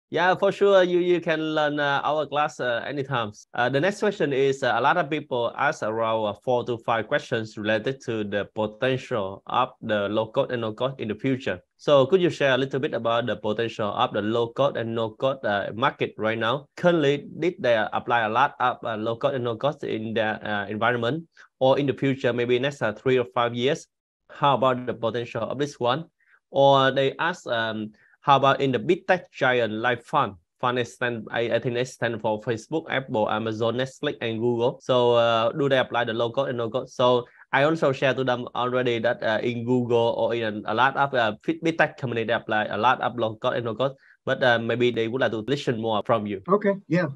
Yeah, for sure. You can learn our class anytime. The next question is a lot of people ask around 4 to 5 questions related to the potential of the low code and no code in the future. So could you share a little bit about the potential of the low code and no code market right now? Currently, did they apply a lot of low code and no code in their environment, or in the future, maybe next 3 or 5 years? How about the potential of this one? Or they ask How about in the big tech giant like fund? Fund is I think they stand for Facebook, Apple, Amazon, Netflix, and Google. So do they apply the low code and no code? So I also share to them already that in Google or in a lot of big tech company, they apply a lot of low code and no code. But maybe they would like to listen more from you. Okay, yeah.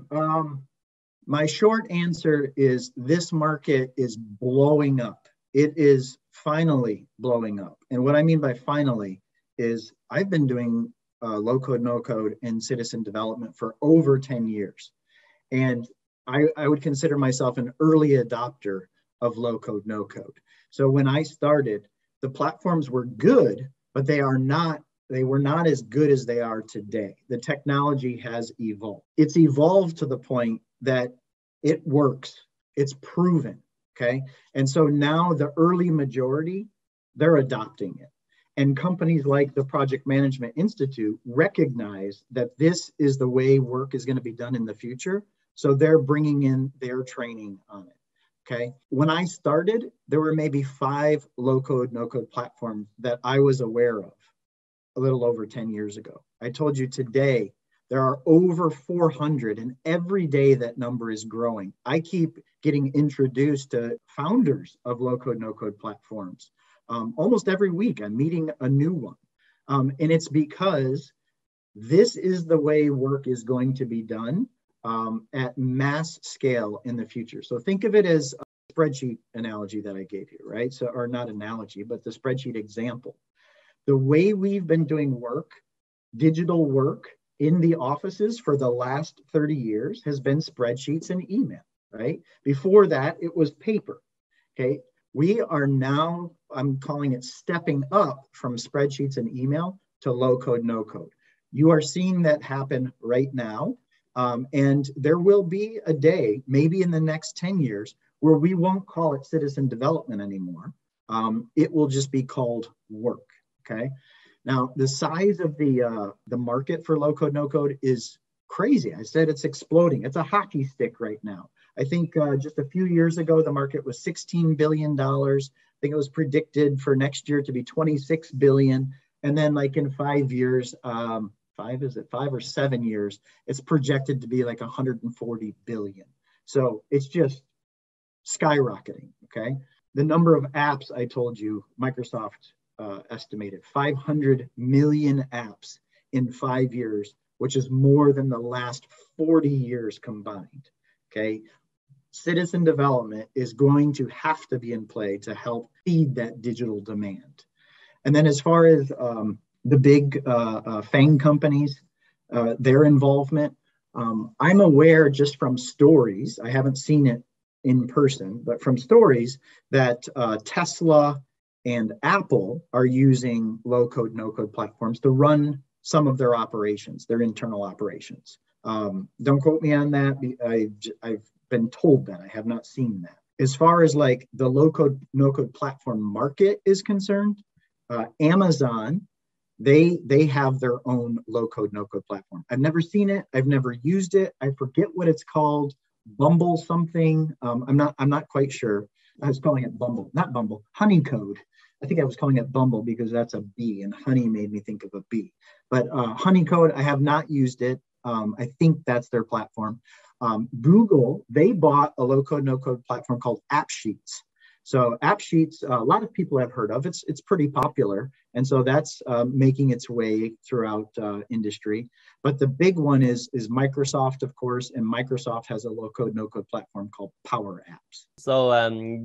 My short answer is this market is blowing up. It is finally blowing up. And what I mean by finally is I've been doing low code, no code, and citizen development for over 10 years. And I would consider myself an early adopter of low code, no code. So when I started, the platforms were good, but they were not as good as they are today. The technology has evolved. It's evolved to the point that it works. It's proven, okay? And so now the early majority, they're adopting it. And companies like the Project Management Institute recognize that this is the way work is going to be done in the future. So they're bringing in their training on it. Okay. When I started, there were maybe 5 low code, no code platforms that I was aware of a little over 10 years ago. I told you today, there are over 400, and every day that number is growing. I keep getting introduced to founders of low code, no code platforms. Almost every week, I'm meeting a new one. And it's because this is the way work is going to be done at mass scale in the future. So think of it as a spreadsheet analogy that I gave you, right? So, or not analogy, but the spreadsheet example. The way we've been doing work, digital work in the offices for the last 30 years has been spreadsheets and email, right? Before that, it was paper, okay? We are now, I'm calling it stepping up from spreadsheets and email to low code, no code. You are seeing that happen right now. And there will be a day, maybe in the next 10 years, where we won't call it citizen development anymore. It will just be called work, okay? Now, the size of the market for low code, no code is crazy. I said it's exploding. It's a hockey stick right now. I think just a few years ago, the market was $16 billion. I think it was predicted for next year to be 26 billion. And then like in 5 years, 5 or 7 years, it's projected to be like 140 billion. So it's just skyrocketing, okay? The number of apps, I told you, Microsoft estimated 500 million apps in 5 years, which is more than the last 40 years combined, okay? Citizen development is going to have to be in play to help feed that digital demand. And then as far as the big FANG companies, their involvement, I'm aware just from stories, I haven't seen it in person, but from stories that Tesla and Apple are using low code, no code platforms to run some of their operations, their internal operations. Don't quote me on that. I've been told that. I have not seen that. As far as like the low code, no code platform market is concerned, Amazon, they have their own low code, no code platform. I've never seen it. I've never used it. I forget what it's called. Bumble something. I'm not quite sure. I was calling it Bumble, not Bumble, Honeycode. I think I was calling it Bumble because that's a bee, and honey made me think of a bee. But Honeycode, I have not used it. I think that's their platform. Google, they bought a low code, no code platform called AppSheets. So AppSheets, a lot of people have heard of. It's pretty popular. And so that's making its way throughout industry. But the big one is Microsoft, of course, and Microsoft has a low code, no code platform called Power Apps. So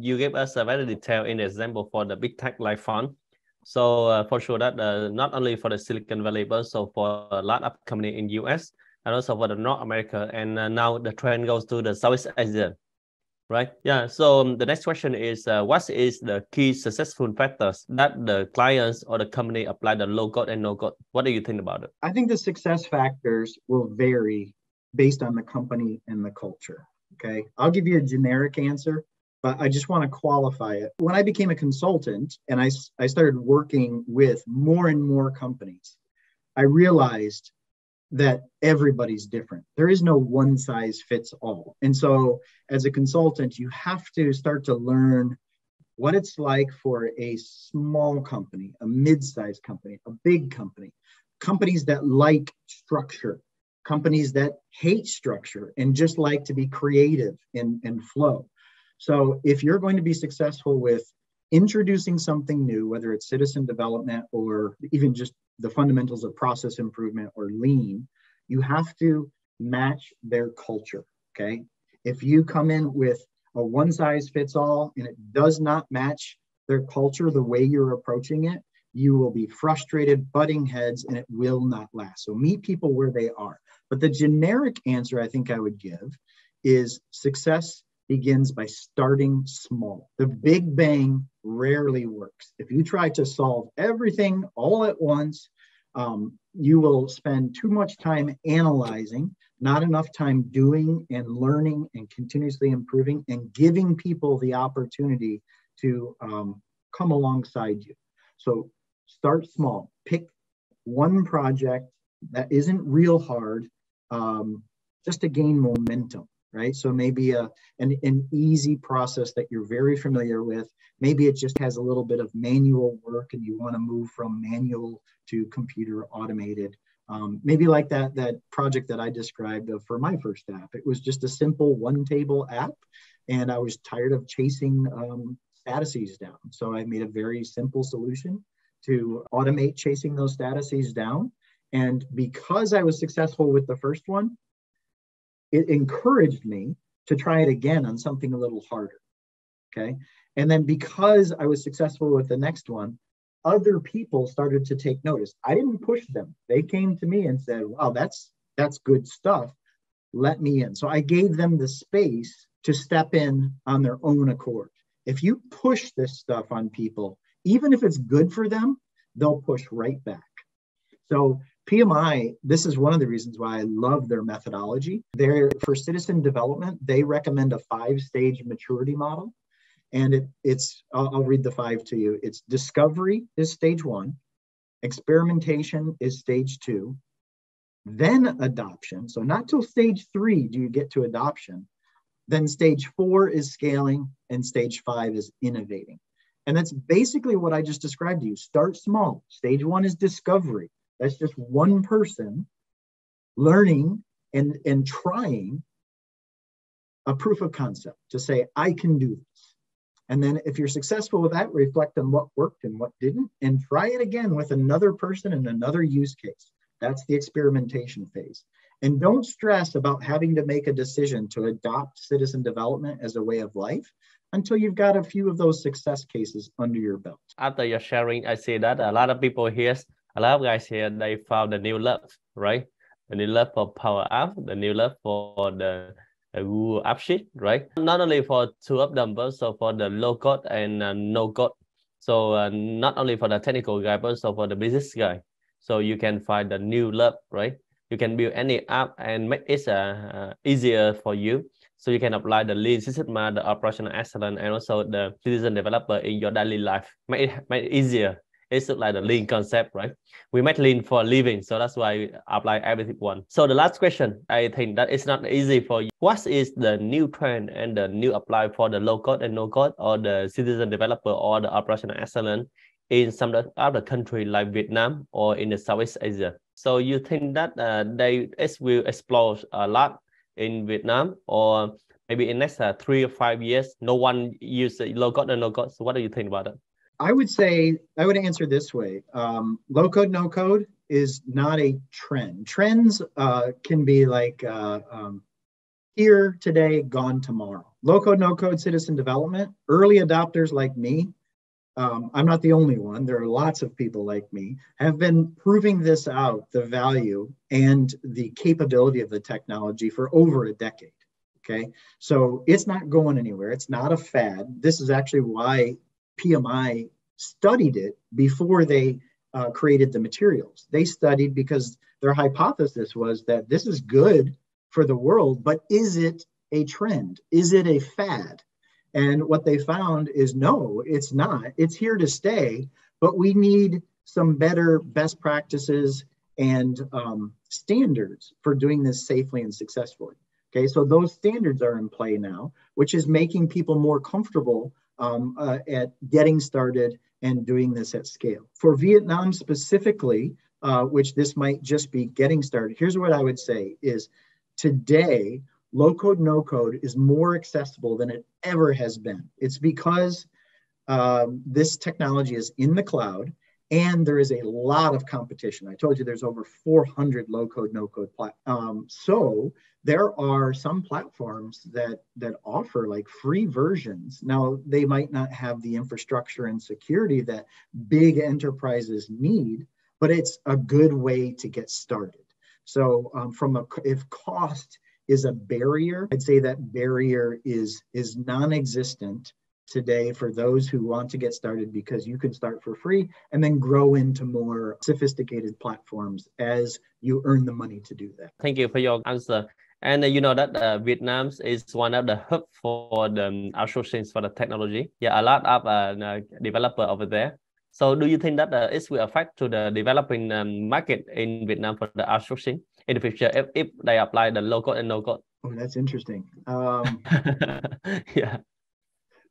you gave us a very detailed example for the big tech like fund. So for sure that not only for the Silicon Valley, but also for a lot of companies in US and also for the North America. And now the trend goes to the Southeast Asia. Right. Yeah. So the next question is, what is the key successful factors that the clients or the company apply the low code and no code? What do you think about it? I think the success factors will vary based on the company and the culture. Okay. I'll give you a generic answer, but I just want to qualify it. When I became a consultant and I started working with more and more companies, I realized that everybody's different. There is no one size fits all. And so as a consultant, you have to start to learn what it's like for a small company, a mid-sized company, a big company. companies that like structure, companies that hate structure and just like to be creative and flow. So if you're going to be successful with introducing something new, whether it's citizen development or even just the fundamentals of process improvement or lean, you have to match their culture, okay? If you come in with a one size fits all and it does not match their culture, the way you're approaching it, you will be frustrated, butting heads, and it will not last. So meet people where they are. But the generic answer I think I would give is success begins by starting small. The big bang rarely works. If you try to solve everything all at once, you will spend too much time analyzing, not enough time doing and learning and continuously improving and giving people the opportunity to come alongside you. So start small. Pick one project that isn't real hard, just to gain momentum, right? So maybe an easy process that you're very familiar with. Maybe it just has a little bit of manual work and you want to move from manual to computer automated. Maybe like that project that I described for my first app. It was just a simple one table app and I was tired of chasing statuses down. So I made a very simple solution to automate chasing those statuses down. And because I was successful with the first one, it encouraged me to try it again on something a little harder, okay? And then because I was successful with the next one, other people started to take notice. I didn't push them. They came to me and said, wow, that's good stuff. Let me in. So I gave them the space to step in on their own accord. If you push this stuff on people, even if it's good for them, they'll push right back. So PMI, this is one of the reasons why I love their methodology. For citizen development, they recommend a 5-stage maturity model. And I'll read the 5 to you. It's discovery is stage 1, experimentation is stage 2, then adoption. So not till stage 3 do you get to adoption. Then stage 4 is scaling and stage 5 is innovating. And that's basically what I just described to you. Start small. Stage 1 is discovery. That's just one person learning and trying a proof of concept to say, I can do this. And then if you're successful with that, reflect on what worked and what didn't, and try it again with another person and another use case. That's the experimentation phase. And don't stress about having to make a decision to adopt citizen development as a way of life until you've got a few of those success cases under your belt. After your sharing, I see that a lot of people here, a lot of guys here, they found a new love, right? The new love for Power App, the new love for the Google App Sheet, right? Not only for two of them, but also for the low code and no code. So not only for the technical guy, but also for the business guy. So you can find the new love, right? You can build any app and make it easier for you. So you can apply the Lean Six Sigma, the operational excellence, and also the citizen developer in your daily life. Make it easier. It's like the Lean concept, right? We make Lean for a living, so that's why we apply everyone. So the last question, I think that it's not easy for you. What is the new trend and the new apply for the low code and no code, or the citizen developer, or the operational excellence in some other country like Vietnam or in the Southeast Asia? So you think that they will explode a lot in Vietnam, or maybe in next 3 or 5 years, no one use low code and no code? So what do you think about it? I would answer this way. Low code, no code is not a trend. Trends can be like here today, gone tomorrow. Low code, no code citizen development, early adopters like me, I'm not the only one, there are lots of people like me, have been proving this out, the value and the capability of the technology for over a decade. Okay, so it's not going anywhere. It's not a fad. This is actually why PMI studied it before they created the materials. They studied because their hypothesis was that this is good for the world, but is it a trend? Is it a fad? And what they found is no, it's not. It's here to stay, but we need some better best practices and standards for doing this safely and successfully. Okay, so those standards are in play now, which is making people more comfortable at getting started and doing this at scale. For Vietnam specifically, which this might just be getting started. Here's what I would say is today, low code, no code is more accessible than it ever has been. It's because this technology is in the cloud and there is a lot of competition. I told you there's over 400 low code, no code platforms. So there are some platforms that offer like free versions. Now, they might not have the infrastructure and security that big enterprises need, but it's a good way to get started. So if cost is a barrier, I'd say that barrier is non-existent today for those who want to get started, because you can start for free and then grow into more sophisticated platforms as you earn the money to do that. Thank you for your answer. And you know that Vietnam is one of the hub for the outsourcing for the technology. Yeah, a lot of developer over there. So do you think that it will affect to the developing market in Vietnam for the outsourcing in the future if they apply the low code and no code? Oh, that's interesting. Yeah.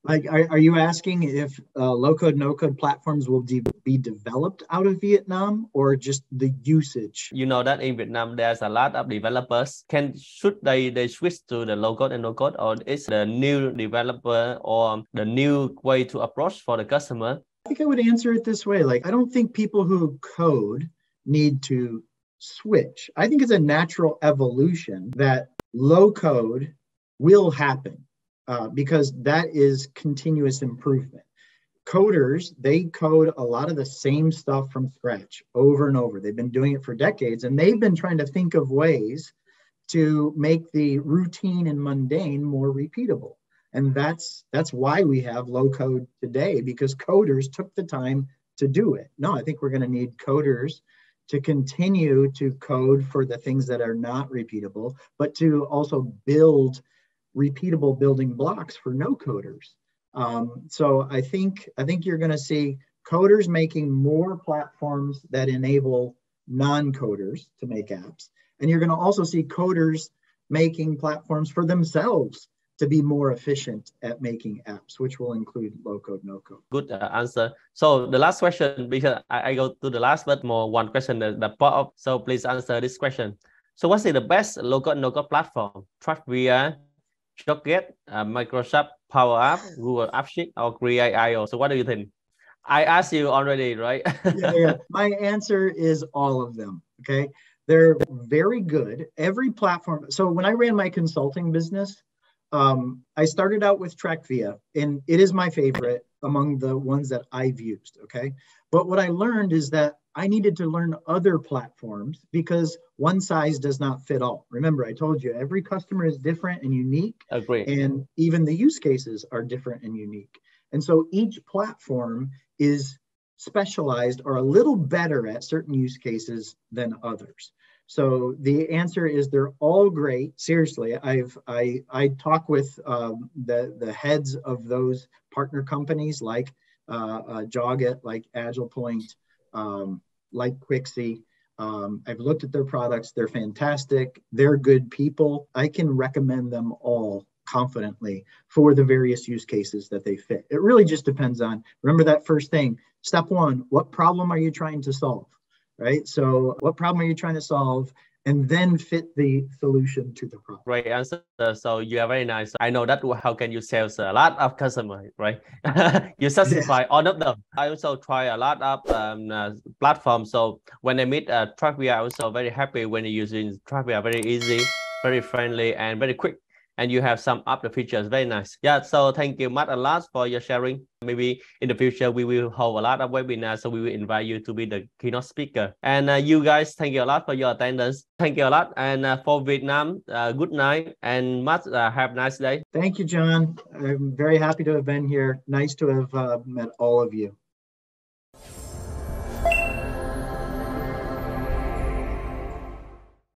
Like, are you asking if low code, no code platforms will be developed out of Vietnam, or just the usage? You know that in Vietnam there's a lot of developers. Should they switch to the low code and no code, or is the new developer or the new way to approach for the customer? I think I would answer it this way. Like, I don't think people who code need to switch. I think it's a natural evolution that low code will happen. Because that is continuous improvement. Coders, they code a lot of the same stuff from scratch over and over. They've been doing it for decades, and they've been trying to think of ways to make the routine and mundane more repeatable. And that's why we have low code today, because coders took the time to do it. No, I think we're going to need coders to continue to code for the things that are not repeatable, but to also build repeatable building blocks for no coders. So I think you're going to see coders making more platforms that enable non-coders to make apps. And you're going to also see coders making platforms for themselves to be more efficient at making apps, which will include low code, no code. Good answer. So the last question, because I go to the last, but more one question that pop up. So please answer this question. So what's the best low code, no code platform? TrackVia, Get, Microsoft Power App, Google App Sheet, or Create.io. So what do you think? I asked you already, right? Yeah. My answer is all of them. Okay. They're very good. Every platform. So when I ran my consulting business, I started out with TrackVia, and it is my favorite among the ones that I've used. Okay. But what I learned is that I needed to learn other platforms because one size does not fit all. Remember, I told you every customer is different and unique. Agree. And even the use cases are different and unique. And so each platform is specialized or a little better at certain use cases than others. So the answer is they're all great. Seriously, I talk with the heads of those partner companies like Jogget, like AgilePoint, like Quixie. I've looked at their products. They're fantastic. They're good people. I can recommend them all confidently for the various use cases that they fit. It really just depends on, remember that first thing, step one, what problem are you trying to solve, right? So what problem are you trying to solve? And then fit the solution to the problem. Great answer. So you are very nice. I know that how can you sell a lot of customers, right? You satisfy all of them. I also try a lot of platforms. So when I meet TrackVia, I'm also very happy when you're using TrackVia. Very easy, very friendly, and very quick. And you have some of the features, very nice. Yeah, so thank you Matt a lot for your sharing. Maybe in the future, we will hold a lot of webinars, so we will invite you to be the keynote speaker. And you guys, thank you a lot for your attendance. Thank you a lot. And for Vietnam, good night. And Matt, have a nice day. Thank you, John. I'm very happy to have been here. Nice to have met all of you.